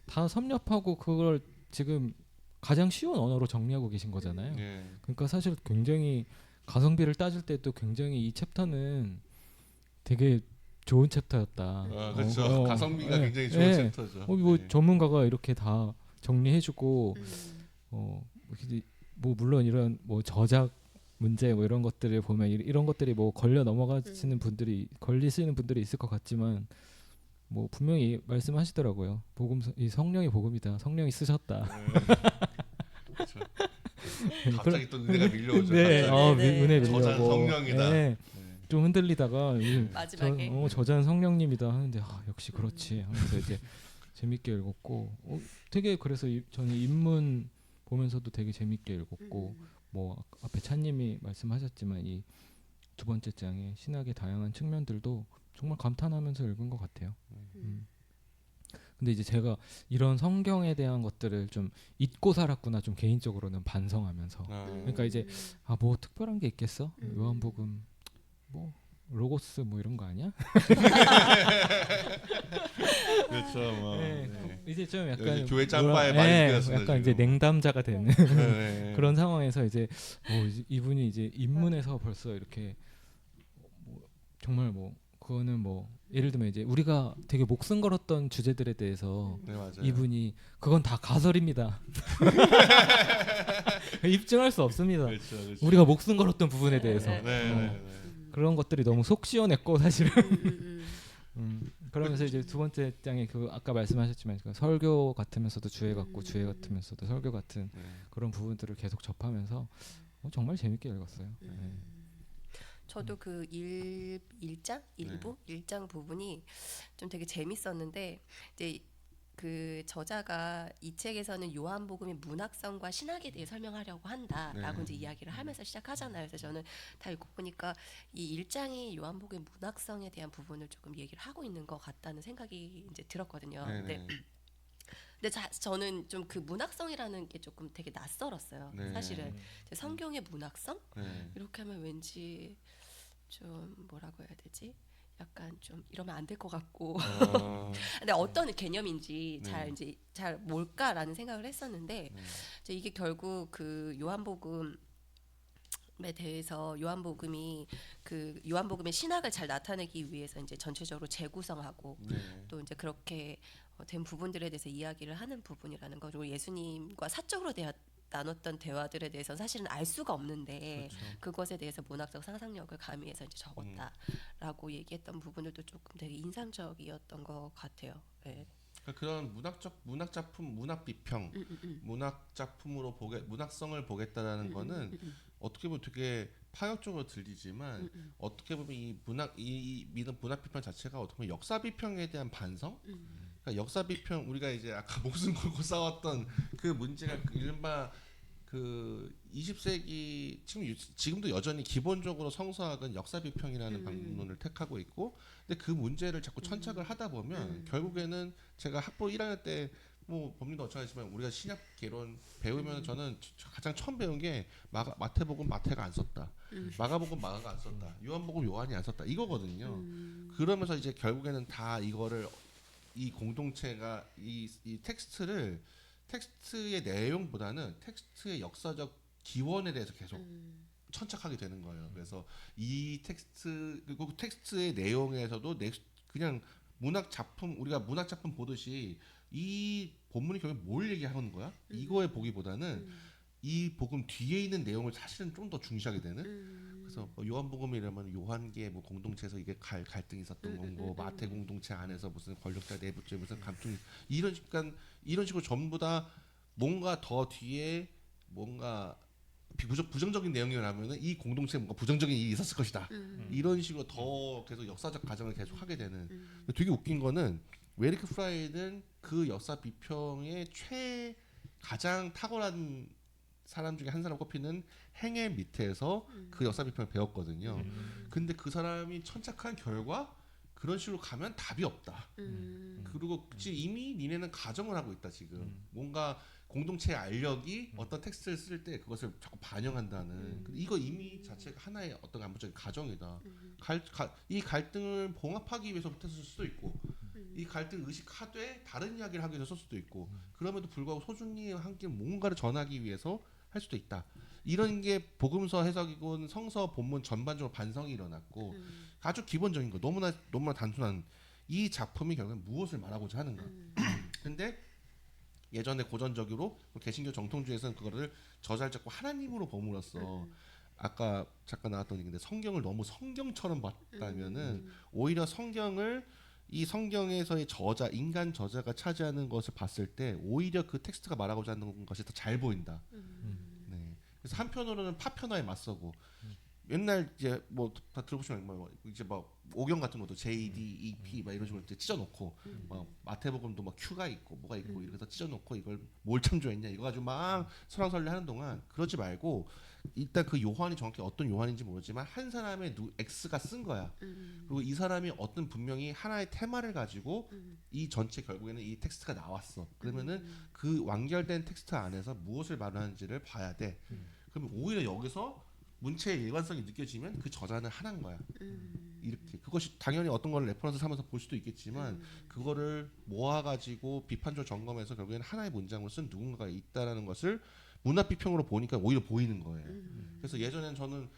다 섭렵하고 그걸 지금 가장 쉬운 언어로 정리하고 계신 거잖아요. 그러니까 사실 굉장히 가성비를 따질 때도 굉장히 이 챕터는 되게 좋은 챕터였다. 그렇죠. 가성비가 굉장히 좋은 챕터죠. 뭐 전문가가 이렇게 다 정리해주고 뭐 물론 이런 뭐 저작 문제 뭐 이런 것들을 보면 이런 것들이 뭐 걸려 넘어가시는 분들이 있을 것 같지만 뭐 분명히 말씀하시더라고요. 이 성령의 복음이다. 성령이 쓰셨다. 그렇죠. 갑자기 또 은혜가 밀려오죠. 은혜 밀려오고. 저자는 성령이다. 좀 흔들리다가 마지막에 저자는 성령님이다 하는데 역시 그렇지 하면서 이제 재밌게 읽었고 되게 그래서 저는 입문 보면서도 되게 재밌게 읽었고 뭐 앞에 차님이 말씀하셨지만 이 두 번째 장의 신학의 다양한 측면들도 정말 감탄하면서 읽은 것 같아요. 근데 이제 제가 이런 성경에 대한 것들을 좀 잊고 살았구나 좀 개인적으로는 반성하면서 그러니까 이제 뭐 특별한 게 있겠어? 요한복음 뭐 로고스 뭐 이런 거 아니야? 그렇죠. 뭐. 네, 네. 이제 좀 약간 요즘 교회 짬바에 많이 느꼈습니다, 약간 이제 지금. 냉담자가 되는 네. 그런 상황에서 이제 이분이 이제 입문에서 벌써 이렇게 뭐 정말 뭐 그거는 뭐 예를 들면 이제 우리가 되게 목숨 걸었던 주제들에 대해서 네, 맞아요. 이분이 그건 다 가설입니다. 입증할 수 없습니다. 그렇죠, 그렇죠. 우리가 목숨 걸었던 부분에 대해서 네, 네, 네. 그런 것들이 너무 속 시원했고 사실은 음. 그러면서 이제 두 번째 장에 그 아까 말씀하셨지만 그 설교 같으면서도 주회 같고 주회 같으면서도 설교 같은 네. 그런 부분들을 계속 접하면서 정말 재밌게 읽었어요. 네. 저도 그 1장 일부 1장 부분이 좀 되게 재밌었는데 이제 그 저자가 이 책에서는 요한복음의 문학성과 신학에 대해 설명하려고 한다라고 네. 이제 이야기를 하면서 시작하잖아요. 그래서 저는 다 읽고 보니까 이 1장이 요한복음의 문학성에 대한 부분을 조금 얘기를 하고 있는 것 같다는 생각이 이제 들었거든요. 네, 근데 네. 저는 좀 그 문학성이라는 게 조금 되게 낯설었어요. 네. 사실은 성경의 문학성 네. 이렇게 하면 왠지 좀 뭐라고 해야 되지? 약간 좀 이러면 안 될 것 같고. 근데 어떤 개념인지 네. 잘 뭘까라는 생각을 했었는데 네. 이제 이게 결국 그 요한복음에 대해서 그 요한복음의 신학을 잘 나타내기 위해서 이제 전체적으로 재구성하고 네. 또 이제 그렇게 된 부분들에 대해서 이야기를 하는 부분이라는 거죠. 그리고 예수님과 사적으로 나눴던 대화들에 대해서 사실은 알 수가 없는데 그렇죠. 그것에 대해서 문학적 상상력을 가미해서 이제 적었다라고 얘기했던 부분들도 조금 되게 인상적이었던 것 같아요. 네. 그러니까 그런 문학 작품, 문학 비평, 문학 작품으로 문학성을 보겠다라는 거는 어떻게 보면 되게 파격적으로 들리지만 어떻게 보면 이 문학 비평 자체가 어떻게 보면 역사 비평에 대한 반성? 그러니까 역사 비평 우리가 이제 아까 목숨 걸고 싸웠던 그 문제가 이른바 그 20세기 지금도 여전히 기본적으로 성서학은 역사 비평이라는 방문을 택하고 있고, 근데 그 문제를 자꾸 천착을 하다 보면 결국에는 제가 학부 1학년 때 뭐 법률도 어쩌겠지만 우리가 신약 개론 배우면 저는 가장 처음 배운 게 마태복음 마태가 안 썼다, 마가복음 마가가 안 썼다, 요한복음 요한이 안 썼다 이거거든요. 그러면서 이제 결국에는 다 이거를 이 공동체가 이 텍스트의 내용보다는 텍스트의 역사적 기원에 대해서 계속 천착하게 되는 거예요. 그래서 이 그리고 텍스트의 내용에서도 그냥 우리가 문학 작품 보듯이 이 본문이 결국 뭘 얘기하는 거야? 이거에 보기보다는 이 복음 뒤에 있는 내용을 사실은 좀 더 중시하게 되는. 그래서 뭐 요한복음이라면 요한계 뭐 공동체에서 이게 갈등이 있었던 거고, 마태 공동체 안에서 무슨 권력자 내부죄 무슨 감정 이런 식으로 전부 다 뭔가 더 뒤에 뭔가 부정적인 내용이라면은 이 공동체에 뭔가 부정적인 일이 있었을 것이다. 이런 식으로 더 계속 역사적 가정을 계속 하게 되는. 되게 웃긴 거는 웨리크 프라이는 그 역사 비평의 가장 탁월한 사람 중에 한 사람 꼽히는 행의 밑에서 그 역사 비평을 배웠거든요. 근데 그 사람이 천착한 결과 그런 식으로 가면 답이 없다. 그리고 지금 이미 니네는 가정을 하고 있다. 지금 뭔가 공동체의 알력이 어떤 텍스트를 쓸 때 그것을 자꾸 반영한다는. 근데 이거 이미 자체가 하나의 어떤 안보적인 가정이다. 이 갈등을 봉합하기 위해서부터 쓸 수도 있고, 이 갈등 의식하되 다른 이야기를 하기 위해서 쓸 수도 있고, 그럼에도 불구하고 소중히 함께 뭔가를 전하기 위해서 할 수도 있다. 이런 게 복음서 해석이고 성서 본문 전반적으로 반성이 일어났고, 아주 기본적인 거, 너무나 단순한 이 작품이 결국엔 무엇을 말하고자 하는가. 근데 예전에 고전적으로 개신교 정통주의에서는 그거를 저자를 잡고 하나님으로 범으로써 아까 잠깐 나왔던 얘기인데 성경을 너무 성경처럼 봤다면은 오히려 이 성경에서의 인간 저자가 차지하는 것을 봤을 때 오히려 그 텍스트가 말하고자 하는 것이 더 잘 보인다. 네. 그래서 한편으로는 파편화에 맞서고 옛날 이제 뭐 다 들어보시면 뭐 이제 막 오경 같은 것도 JDEP 막 이런 식으로 이제 찢어놓고 막 마태복음도 막 Q가 있고 뭐가 있고 이래서 찢어놓고 이걸 뭘 참조했냐 이거 가지고 막 설왕설래하는 동안 그러지 말고 일단 그 요한이 정확히 어떤 요한인지 모르지만 한 사람의 X가 쓴 거야. 그리고 이 사람이 어떤 분명히 하나의 테마를 가지고 이 전체 결국에는 이 텍스트가 나왔어. 그러면은 그 완결된 텍스트 안에서 무엇을 말하는지를 봐야 돼. 그러면 오히려 여기서 문체의 일관성이 느껴지면 그 저자는 하나인 거야. 이렇게 그것이 당연히 어떤 걸 레퍼런스 삼아서 볼 수도 있겠지만 그거를 모아가지고 비판적 점검해서 결국에는 하나의 문장으로 쓴 누군가가 있다라는 것을 문학 비평으로 보니까 오히려 보이는 거예요. 그래서 예전엔 저는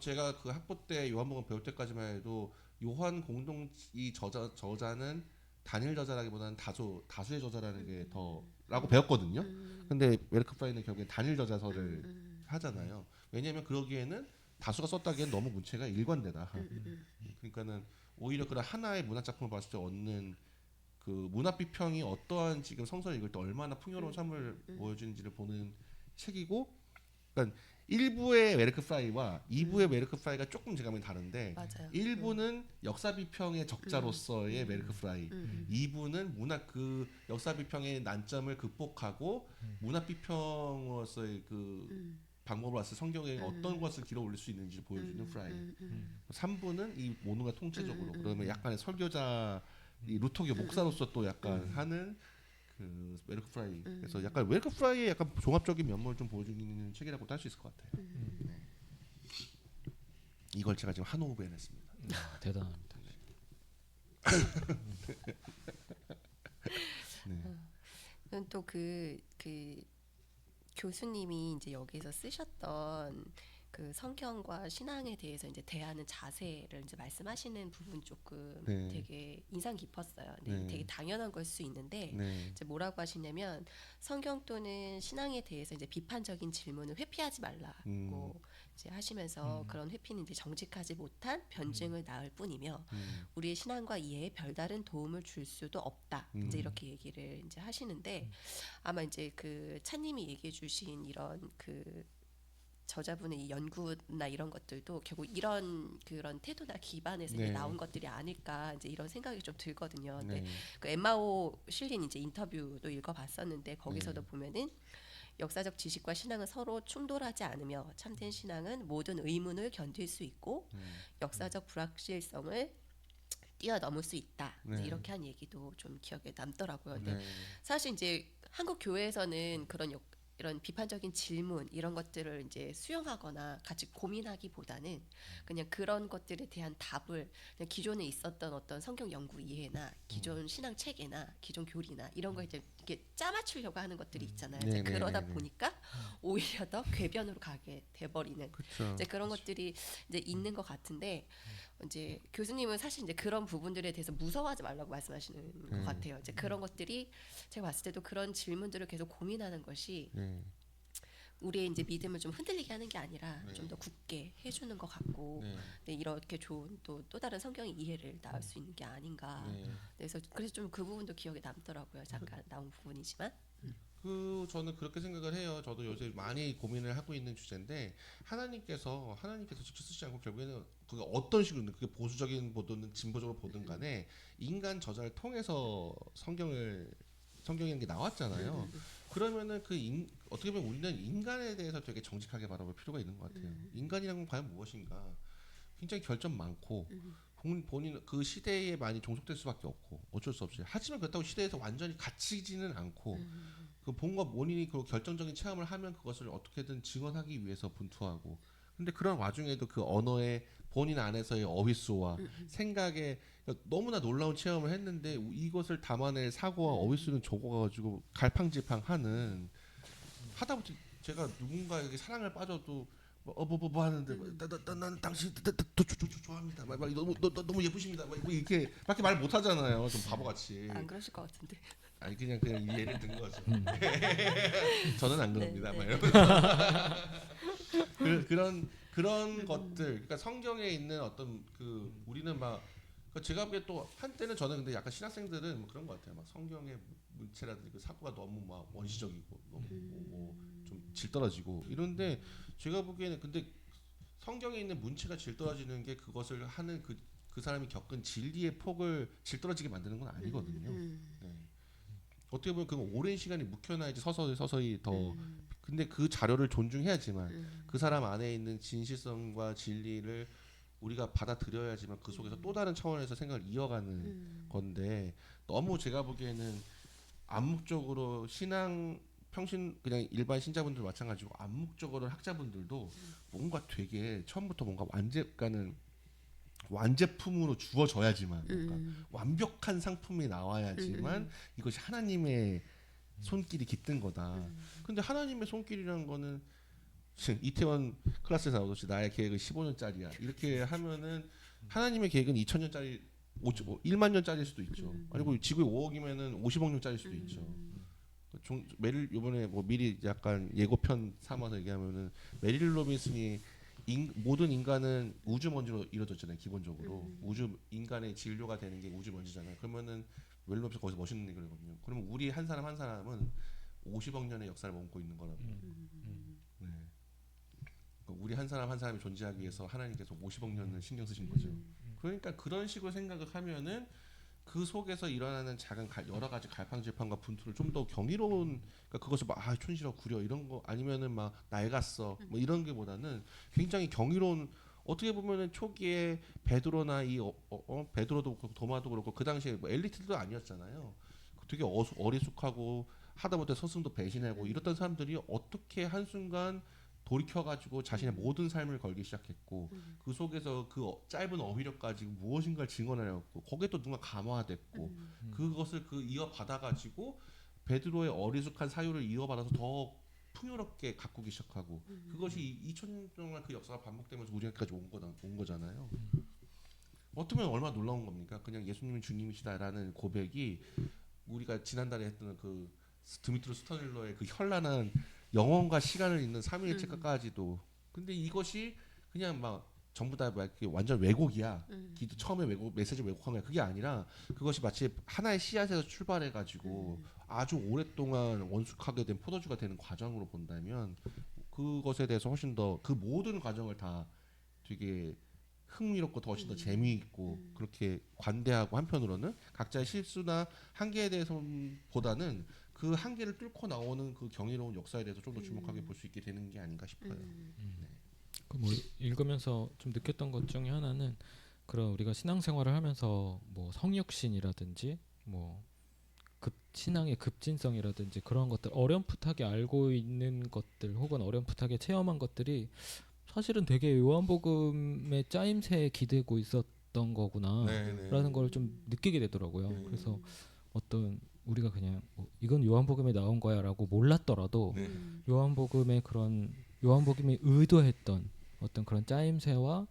제가 그 학부 때 요한복음 배울 때까지만 해도 요한 공동 이 저자는 단일 저자라기보다는 다수의 저자라는 게 더라고 배웠거든요. 근데 웨르크 프라이는 결국엔 단일 저자서를 하잖아요. 왜냐하면 그러기에는 다수가 썼다기엔 너무 문체가 일관되다. 그러니까는 오히려 그런 하나의 문학 작품을 봤을 때 얻는 그 문학 비평이 어떠한 지금 성서를 읽을 때 얼마나 풍요로운 삶을 보여주는지를 보는 책이고, 그러니까 1부의 웨르크 프라이와 2부의 웨르크 프라이가 조금 제감이 다른데 맞아요. 1부는 역사 비평의 적자로서의 웨르크 프라이, 2부는 문학 그 역사 비평의 난점을 극복하고 문학 비평으로서의 그 방법으로 왔을 성경에 어떤 것을 길어 올릴 수 있는지 보여주는 프라이. 3부는 이 모두가 통체적으로 그러면 약간의 설교자 이 루터교 목사로서 또 약간 하는 그 웨르크 프라이. 그래서 약간 웨르크 프라이의 약간 종합적인 면모를 좀 보여주는 책이라고도 할 수 있을 것 같아요. 네. 이걸 제가 지금 한 호흡에 해냈습니다. 대단합니다. 네. 또 그 교수님이 이제 여기서 쓰셨던 그 성경과 신앙에 대해서 이제 대하는 자세를 이제 말씀하시는 부분 조금 네. 되게 인상 깊었어요. 근데 네. 되게 당연한 걸 수 있는데 네. 이제 뭐라고 하시냐면 성경 또는 신앙에 대해서 이제 비판적인 질문을 회피하지 말라고 이제 하시면서 그런 회피는 이제 정직하지 못한 변증을 낳을 뿐이며 우리의 신앙과 이해에 별다른 도움을 줄 수도 없다. 이제 이렇게 얘기를 이제 하시는데 아마 이제 그 차님이 얘기해 주신 이런 그 저자분의 이 연구나 이런 것들도 결국 이런 그런 태도나 기반에서 이제 네. 나온 것들이 아닐까 이제 이런 생각이 좀 들거든요. 근데 네. 그 엠마오 실린 이제 인터뷰도 읽어봤었는데 거기서도 보면은 역사적 지식과 신앙은 서로 충돌하지 않으며 참된 신앙은 모든 의문을 견딜 수 있고 역사적 불확실성을 뛰어넘을 수 있다. 이제 네. 이렇게 한 얘기도 좀 기억에 남더라고요. 근데 네. 사실 이제 한국 교회에서는 그런 이런 비판적인 질문 이런 것들을 이제 수용하거나 같이 고민하기보다는 그냥 그런 것들에 대한 답을 그냥 기존에 있었던 어떤 성경 연구 이해나 기존 신앙 체계나 기존 교리나 이런 거 이제 이렇게 짜맞추려고 하는 것들이 있잖아요. 이제 네네네네. 그러다 보니까 오히려 더 궤변으로 가게 돼버리는 그렇죠. 이제 그런 것들이 이제 있는 것 같은데 이제 교수님은 사실 이제 그런 부분들에 대해서 무서워하지 말라고 말씀하시는 것 같아요. 이제 그런 것들이 제가 봤을 때도 그런 질문들을 계속 고민하는 것이 네. 우리의 이제 믿음을 좀 흔들리게 하는 게 아니라 네. 좀 더 굳게 해주는 것 같고 네. 네, 이렇게 좋은 또 다른 성경의 이해를 낳을 수 있는 게 아닌가. 네. 그래서 좀 그 부분도 기억에 남더라고요. 잠깐 나온 부분이지만. 저는 그렇게 생각을 해요. 저도 요새 많이 고민을 하고 있는 주제인데 하나님께서 직접 쓰지 않고 결국에는 그게 어떤 식으로든 그게 보수적인 보든 진보적으로 보든 간에 인간 저자를 통해서 성경이라는 게 나왔잖아요. 그러면은 어떻게 보면 우리는 인간에 대해서 되게 정직하게 바라볼 필요가 있는 것 같아요. 인간이란 건 과연 무엇인가? 굉장히 결점 많고 본인 그 시대에 많이 종속될 수밖에 없고 어쩔 수 없이. 하지만 그렇다고 시대에서 완전히 갇히지는 않고 그 본과 본인이 그 결정적인 체험을 하면 그것을 어떻게든 증언하기 위해서 분투하고. 근데 그런 와중에도 그 언어의 본인 안에서의 어휘수와 생각에 너무나 놀라운 체험을 했는데 이것을 담아낼 사고와 어휘수는 적어가지고 갈팡질팡하는 하다못해 제가 누군가에게 사랑을 빠져도 뭐 하는데 난 당신 좋아합니다. 막 너무 예쁘십니다. 막 이렇게밖에 말 못 하잖아요. 좀 바보같이. 안 그러실 것 같은데. 아니 그냥 예를 든 거죠. 저는 안 그럽니다. 네, 막 네. 이러면서 그런 것들. 그러니까 성경에 있는 어떤 그 우리는 막 제가 보기에 또 한때는 저는 근데 약간 신학생들은 뭐 그런 것 같아요. 막 성경의 문체라든지 그 사고가 너무 막 원시적이고 너무 좀 질떨어지고 이런데 제가 보기에는 근데 성경에 있는 문체가 질떨어지는 게 그것을 하는 그 사람이 겪은 진리의 폭을 질떨어지게 만드는 건 아니거든요. 네. 어떻게 보면 그 오랜 시간이 묵혀놔야지 서서히 더. 근데 그 자료를 존중해야지만 그 사람 안에 있는 진실성과 진리를 우리가 받아들여야지만 그 속에서 또 다른 차원에서 생각을 이어가는 건데 너무 제가 보기에는 암묵적으로 신앙 평신 그냥 일반 신자분들 마찬가지고 암묵적으로 학자분들도 뭔가 되게 처음부터 뭔가 완제품으로 주어져야지만 뭔가 완벽한 상품이 나와야지만 이것이 하나님의 손길이 깃든 거다. 근데 하나님의 손길이라는 거는 지금 이태원 클래스에서 나오듯이 나의 계획은 15년짜리야. 이렇게 하면은 하나님의 계획은 2000년짜리 1만 년짜리일 수도 있죠. 아니고 지구에 5억이면은 50억 년짜리일 수도 있죠. 메릴 이번에 뭐 미리 약간 예고편 삼아서 얘기하면은 메릴 로빈슨이 모든 인간은 우주 먼지로 이루어졌잖아요. 기본적으로 우주 인간의 진료가 되는 게 우주 먼지잖아요. 그러면은 메릴 로빈슨 거기서 멋있는 얘기거든요. 그러면 우리 한 사람 한 사람은 50억 년의 역사를 머금고 있는 거라고. 네. 그러니까 우리 한 사람 한 사람이 존재하기 위해서 하나님께서 50억 년을 신경 쓰신 거죠. 그러니까 그런 식으로 생각을 하면은 그 속에서 일어나는 작은 여러 가지 갈팡질팡과 분투를 좀 더 경이로운 그러니까 그것을 막 촌스러 구려 이런 거 아니면은 막 낡았어 뭐 이런 게보다는 굉장히 경이로운 어떻게 보면은 초기에 베드로나 베드로도 그렇고 도마도 그렇고 그 당시에 뭐 엘리트도 아니었잖아요. 되게 어리숙하고 하다못해 스승도 배신하고 이랬던 사람들이 어떻게 한순간 돌이켜가지고 자신의 모든 삶을 걸기 시작했고 그 속에서 그 짧은 어휘력까지 무엇인가를 증언하려고 거기에 또 누가 감화됐고 그것을 이어받아가지고 베드로의 어리숙한 사유를 이어받아서 더 풍요롭게 가꾸기 시작하고 그것이 2000년 동안 그 역사가 반복되면서 우리한테까지 온 거잖아요. 어쩌면 얼마나 놀라운 겁니까? 그냥 예수님이 주님이시다라는 고백이 우리가 지난달에 했던 그 드미트로 스터닐러의 그 현란한 영혼과 시간을 잇는 삼위일체까지도 근데 이것이 그냥 막 전부 다 막 완전 왜곡이야. 기도 처음에 메시지 왜곡한 거야. 그게 아니라 그것이 마치 하나의 씨앗에서 출발해 가지고 아주 오랫동안 원숙하게 된 포도주가 되는 과정으로 본다면 그것에 대해서 훨씬 더 그 모든 과정을 다 되게 흥미롭고 더 훨씬 더 재미있고 그렇게 관대하고 한편으로는 각자의 실수나 한계에 대해서보다는 그 한계를 뚫고 나오는 그 경이로운 역사에 대해서 좀 더 주목하게 볼 수 있게 되는 게 아닌가 싶어요. 네. 뭐 읽으면서 좀 느꼈던 것 중에 하나는 그런 우리가 신앙생활을 하면서 뭐 성육신이라든지 뭐 신앙의 급진성이라든지 그런 것들 어렴풋하게 알고 있는 것들 혹은 어렴풋하게 체험한 것들이 사실은 되게 요한복음의 짜임새에 기대고 있었던 거구나라는 걸 좀 느끼게 되더라고요. 그래서 어떤 우리가 그냥 이건 요한복음에 나온 거야라고 몰랐더라도 요한복음의 그런 요한복음이 의도했던 어떤 그런 짜임새와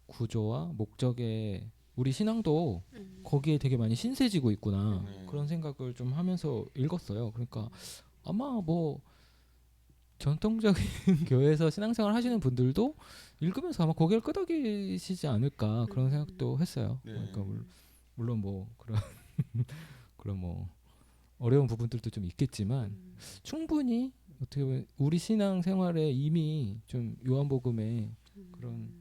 구조와 목적에 우리 신앙도 거기에 되게 많이 신세지고 있구나 그런 생각을 좀 하면서 읽었어요. 그러니까 아마 뭐 전통적인 교회에서 신앙생활 하시는 분들도 읽으면서 아마 고개를 끄덕이시지 않을까 그런 생각도 했어요. 그러니까 물론 뭐 그런 그런 뭐 어려운 부분들도 좀 있겠지만 충분히 어떻게 보면 우리 신앙생활에 이미 좀 요한복음의 그런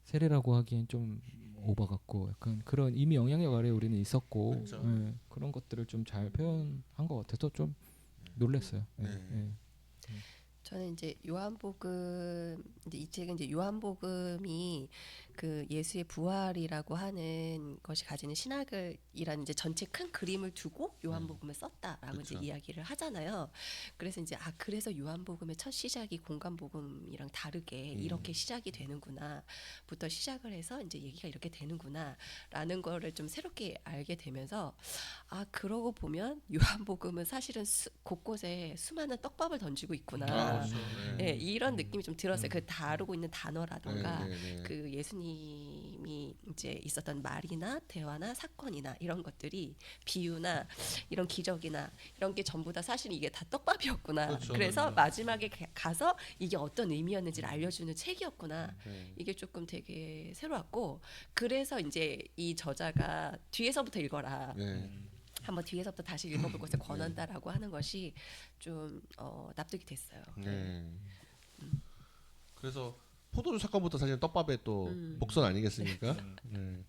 세례라고 하기엔 좀 오버 같고 약간 그런 이미 영향력 아래 우리는 있었고 예, 그런 것들을 좀 잘 표현한 것 같아서 좀 놀랐어요. 예. 저는 이제 요한복음 이제 이 책은 이제 요한복음이 그 예수의 부활이라고 하는 것이 가지는 신학이라는 이제 전체 큰 그림을 두고 요한복음을 썼다라고 이제 이야기를 하잖아요. 그래서 이제 그래서 요한복음의 첫 시작이 공간복음이랑 다르게 이렇게 시작이 되는구나부터 시작을 해서 이제 얘기가 이렇게 되는구나라는 거를 좀 새롭게 알게 되면서 그러고 보면 요한복음은 사실은 곳곳에 수많은 떡밥을 던지고 있구나. 네, 이런 느낌이 좀 들었어요. 그 다루고 있는 단어라던가 그 예수님이 이제 있었던 말이나 대화나 사건이나 이런 것들이 비유나 이런 기적이나 이런 게 전부 다 사실 이게 다 떡밥이었구나. 그래서 마지막에 가서 이게 어떤 의미였는지를 알려주는 책이었구나. 이게 조금 되게 새로웠고 그래서 이제 이 저자가 뒤에서부터 읽어라. 한번 뒤에서부터 다시 읽어볼 것을 권한다라고 하는 것이 좀 납득이 됐어요. 네. 그래서 포도주 사건부터 사실 떡밥의 또 복선 아니겠습니까? 네.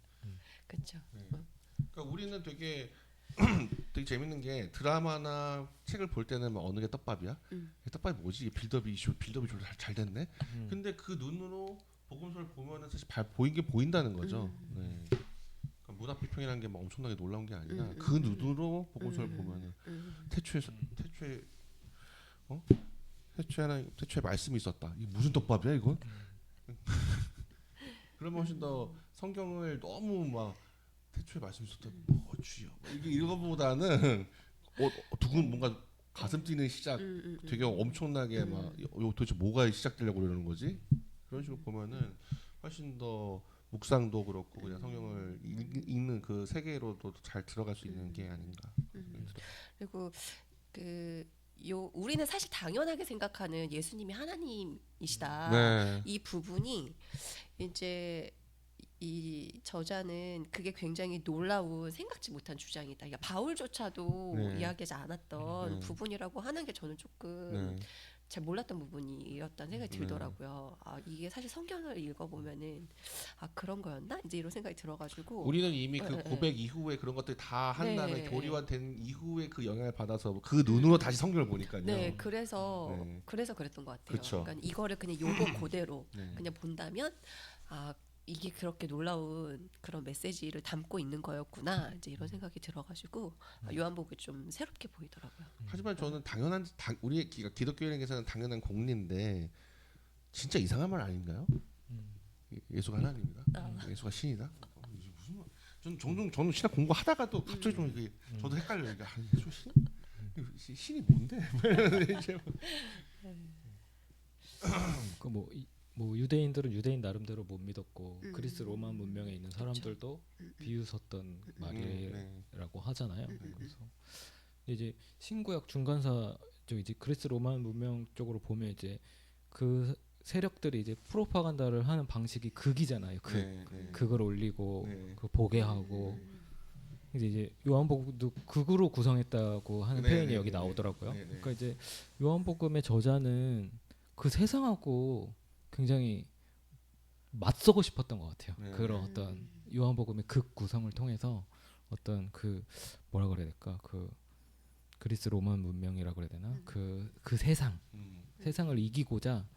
그렇죠. 그러니까 우리는 되게 되게 재밌는 게 드라마나 책을 볼 때는 막 어느 게 떡밥이야? 떡밥이 뭐지? 이게 빌드업이 좀 잘 됐네. 근데 그 눈으로 복음서를 보면은 사실 보인 게 보인다는 거죠. 네. 그러니까 문화 비평이라는 게 막 엄청나게 놀라운 게 아니라 그 눈으로 복음서를 보면은 태초에 어? 태초에 말씀이 있었다. 이게 무슨 떡밥이야 이건? 그러면 훨씬 더 성경을 너무 막 태초에 말씀이 있었다. 주여. 이게 이거보다는 두근 뭔가 가슴 뛰는 시작, 되게 엄청나게 막 도대체 뭐가 시작되려고 그러는 거지? 그런 식으로 보면은 훨씬 더 묵상도 그렇고 그냥 성경을 읽는 그 세계로도 잘 들어갈 수 있는 게 아닌가. 그리고 우리는 사실 당연하게 생각하는 예수님이 하나님이시다. 네. 이 부분이 이제 이 저자는 그게 굉장히 놀라운 생각지 못한 주장이다. 그러니까 바울조차도 네. 이야기하지 않았던 네. 부분이라고 하는 게 저는 조금 네. 잘 몰랐던 부분이었다는 생각이 들더라고요. 아, 이게 사실 성경을 읽어보면은 아 그런 거였나? 이제 이런 생각이 들어가지고 우리는 이미 그 네, 고백 이후에 그런 것들 다 한 네. 다음에 교리화된 이후에 그 영향을 받아서 그 눈으로 다시 성경을 보니까요. 네, 그래서 네. 그랬던 것 같아요. 그쵸. 그러니까 이거를 그냥 요거 그대로 네. 그냥 본다면 아 이게 그렇게 놀라운 그런 메시지를 담고 있는 거였구나 이제 이런 생각이 들어가지고 요한복음이 좀 새롭게 보이더라고요. 하지만 저는 우리 기독교인에게서는 당연한 공리인데 진짜 이상한 말 아닌가요? 예수가 하나님이다. 예수가 신이다. 이게 무슨 말? 저는 신학 공부하다가도 갑자기 좀 이게 저도 헷갈려요. 이게 예수 신? 신이 뭔데? 뭐 유대인들은 유대인 나름대로 못 믿었고 그리스 로마 문명에 있는 사람들도 비웃었던 말이라고 하잖아요. 그래서 이제 신구약 중간사죠. 이제 그리스 로마 문명 쪽으로 보면 이제 그 세력들이 이제 프로파간다를 하는 방식이 극이잖아요. 극을 올리고 그 보게 하고 이제 요한복음도 극으로 구성했다고 하는 표현이 여기 나오더라고요. 그러니까 이제 요한복음의 저자는 그 세상하고 굉장히 맞서고 싶었던 것 같아요. 그런 어떤 요한복음의 극 구성을 통해서 어떤 그 뭐라 그래야 될까 그 그리스 로마 문명이라 그래야 되나 그 세상을 이기고자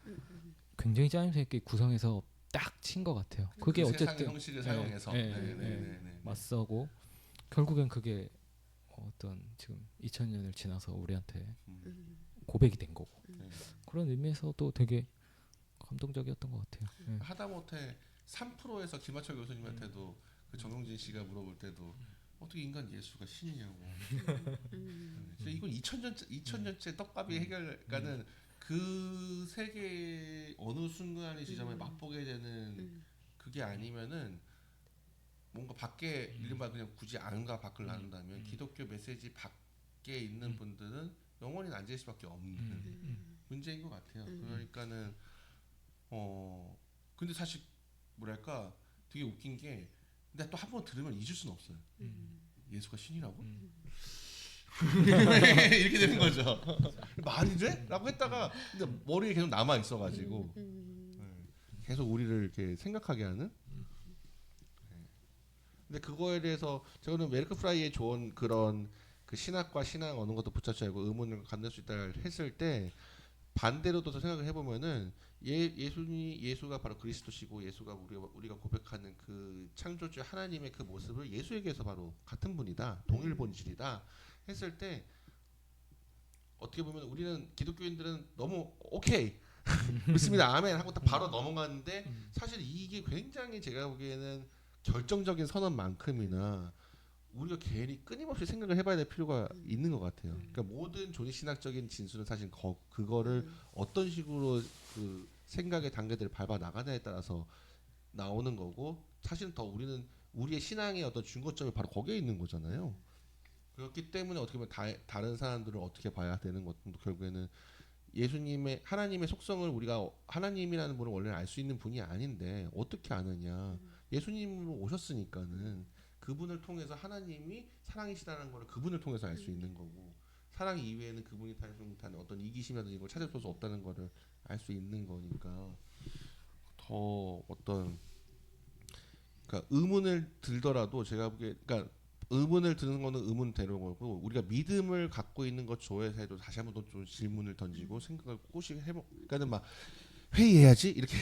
굉장히 짜임새 있게 구성해서 딱 친 것 같아요. 그게 어쨌든 형식을 사용해서 맞서고 결국엔 그게 어떤 지금 2000년을 지나서 우리한테 고백이 된 거고 그런 의미에서도 되게 감동적이었던 것 같아요. 하다못해 3%에서 김하철 교수님한테도 그 정용진 씨가 물어볼 때도 어떻게 인간 예수가 신이냐고. 이건 2000년째 떡밥이 해결가는 그 세계 어느 순간의 지점에 맛보게 되는 그게 아니면은 뭔가 밖에 이른바 그냥 굳이 안과 밖을 나눈다면 기독교 메시지 밖에 있는 분들은 영원히 앉을 수밖에 없는 문제인 것 같아요. 그러니까는 근데 사실 뭐랄까 되게 웃긴 게 근데 또 한 번 들으면 잊을 수는 없어요. 예수가 신이라고? 이렇게 되는 거죠. 말이 돼? 라고 했다가 근데 머리에 계속 남아 있어가지고 계속 우리를 이렇게 생각하게 하는. 근데 그거에 대해서 저는 메르크 프라이의 좋은 그런 그 신학과 신앙 어느 것도 붙잡지 않고 의문을 갖는 수 있다 했을 때 반대로도 생각을 해보면은 예수가 바로 그리스도시고 예수가 우리가 고백하는 그 창조주 하나님의 그 모습을 예수에게서 바로 같은 분이다, 동일 본질이다 했을 때 어떻게 보면 우리는 기독교인들은 너무 오케이 믿습니다 아멘 하고 딱 바로 넘어가는데 사실 이게 굉장히 제가 보기에는 결정적인 선언만큼이나 우리가 괜히 끊임없이 생각을 해봐야 될 필요가 있는 것 같아요. 그러니까 모든 존신학적인 진술은 사실 그거를 어떤 식으로 그 생각의 단계들을 밟아 나가냐에 따라서 나오는 거고 사실은 더 우리는 우리의 신앙의 어떤 중거점이 바로 거기에 있는 거잖아요. 그렇기 때문에 어떻게 보면 다른 사람들을 어떻게 봐야 되는 것도 결국에는 하나님의 속성을 우리가 하나님이라는 분을 원래 알 수 있는 분이 아닌데 어떻게 아느냐. 예수님으로 오셨으니까는 그분을 통해서 하나님이 사랑이시다는 걸 그분을 통해서 알 수 있는 거고 사랑 이외에는 그분이 다른 어떤 이기심이라든지 이걸 찾을 수 없다는 거를 알 수 있는 거니까 더 어떤 그러니까 의문을 들더라도 제가 보기에 그러니까 의문을 드는 거는 의문대로 거고 우리가 믿음을 갖고 있는 것 조회해도 다시 한번 좀 질문을 던지고 생각을 꼬시 해보 그러니까는 막 회의해야지 이렇게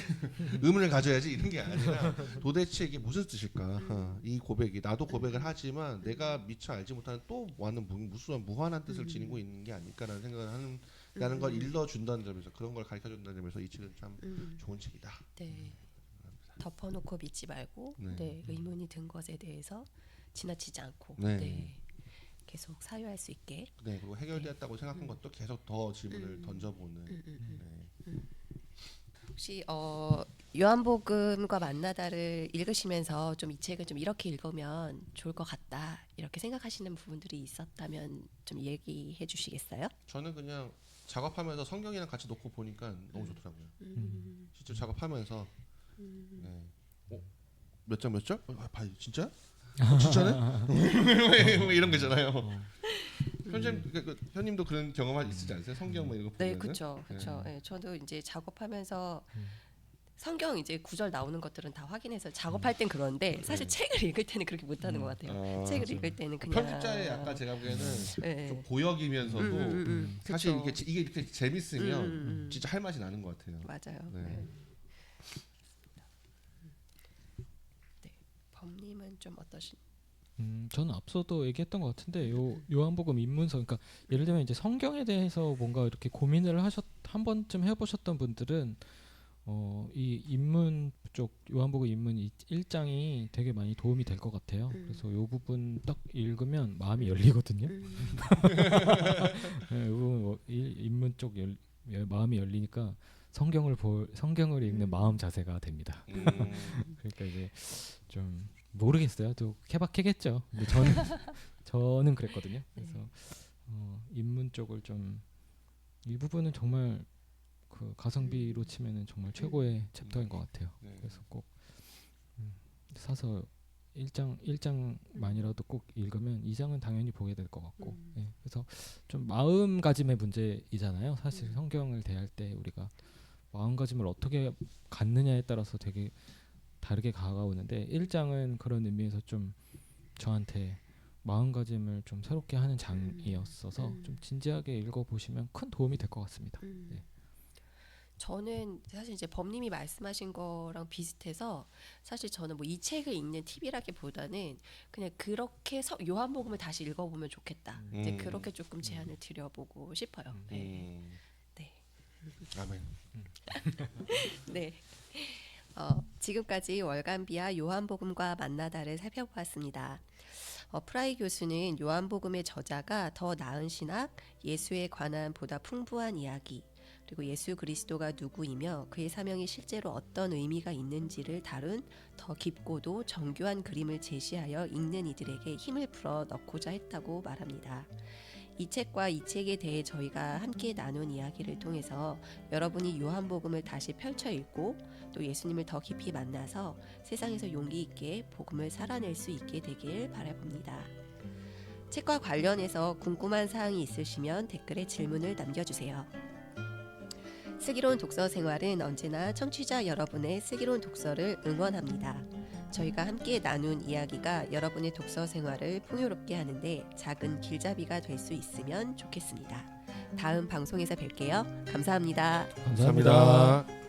의문을 가져야지 이런 게 아니라 도대체 이게 무슨 뜻일까 이 고백이 나도 고백을 하지만 내가 미처 알지 못하는 또 많은 무수한 무한한 뜻을 지니고 있는 게 아닐까라는 생각을 하는 걸 일러준다는 점에서 그런 걸 가르쳐준다는 점에서 이 책은 참 좋은 책이다. 네. 덮어놓고 믿지 말고 네. 네, 의문이 든 것에 대해서 지나치지 않고 네. 네, 계속 사유할 수 있게. 네 그리고 해결되었다고 생각한 것도 계속 더 질문을 던져보는. 네. 혹시 요한복음과 만나다를 읽으시면서 좀 이 책을 좀 이렇게 읽으면 좋을 것 같다 이렇게 생각하시는 부분들이 있었다면 좀 얘기해 주시겠어요? 저는 그냥 작업하면서 성경이랑 같이 놓고 보니까 너무 좋더라고요. 실제 작업하면서 네. 몇 장 몇 장? 봐 진짜? 진짜네? 뭐 이런 거잖아요. 현님도 그런 경험 있으지 않으세요? 성경 뭐 이런 거 네, 보면은? 그렇죠, 그렇죠. 네, 저도 이제 작업하면서 성경 이제 구절 나오는 것들은 다 확인해서 작업할 땐 그런데 사실 책을 읽을 때는 그렇게 못하는 것 같아요. 책을 맞아요. 읽을 때는 그냥 편집자의 약간 제가 보기에는 네. 좀 보역이면서도 사실 그쵸. 이게 이렇게 재밌으면 진짜 할 맛이 나는 것 같아요. 맞아요. 네. 네. 네. 범님은 좀 어떠신? 저는 앞서도 얘기했던 것 같은데 요한복음 입문서 그러니까 예를 들면 이제 성경에 대해서 뭔가 이렇게 고민을 한 번쯤 해보셨던 분들은 이 입문 쪽 요한복음 입문 1장이 되게 많이 도움이 될 것 같아요. 그래서 요 부분 딱 읽으면 마음이 열리거든요. 네, 요 부분 입문 쪽 마음이 열리니까 성경을 읽는 마음 자세가 됩니다. 그러니까 이제 좀 모르겠어요. 또 케바케겠죠. 근데 저는 그랬거든요. 그래서 입문 쪽을 좀 이 부분은 정말 그 가성비로 치면은 정말 최고의 챕터인 것 같아요. 네. 그래서 꼭 사서 1장만이라도 꼭 읽으면 2장은 당연히 보게 될 것 같고. 예. 그래서 좀 마음가짐의 문제이잖아요. 사실 성경을 대할 때 우리가 마음가짐을 어떻게 갖느냐에 따라서 되게 다르게 다가오는데 1장은 그런 의미에서 좀 저한테 마음가짐을 좀 새롭게 하는 장이었어서 좀 진지하게 읽어보시면 큰 도움이 될 것 같습니다. 네. 저는 사실 이제 범님이 말씀하신 거랑 비슷해서 사실 저는 뭐 이 책을 읽는 팁이라기보다는 그냥 그렇게 요한복음을 다시 읽어보면 좋겠다. 이제 그렇게 조금 제안을 드려보고 싶어요. 네. 네. 아멘. 네. 지금까지 월간비아 요한복음과 만나다를 살펴보았습니다. 프라이 교수는 요한복음의 저자가 더 나은 신학, 예수에 관한 보다 풍부한 이야기, 그리고 예수 그리스도가 누구이며 그의 사명이 실제로 어떤 의미가 있는지를 다룬 더 깊고도 정교한 그림을 제시하여 읽는 이들에게 힘을 불어 넣고자 했다고 말합니다. 이 책과 이 책에 대해 저희가 함께 나눈 이야기를 통해서 여러분이 요한복음을 다시 펼쳐 읽고 또 예수님을 더 깊이 만나서 세상에서 용기 있게 복음을 살아낼 수 있게 되길 바라봅니다. 책과 관련해서 궁금한 사항이 있으시면 댓글에 질문을 남겨주세요. 슬기로운 독서 생활은 언제나 청취자 여러분의 슬기로운 독서를 응원합니다. 저희가 함께 나눈 이야기가 여러분의 독서 생활을 풍요롭게 하는데 작은 길잡이가 될 수 있으면 좋겠습니다. 다음 방송에서 뵐게요. 감사합니다. 감사합니다.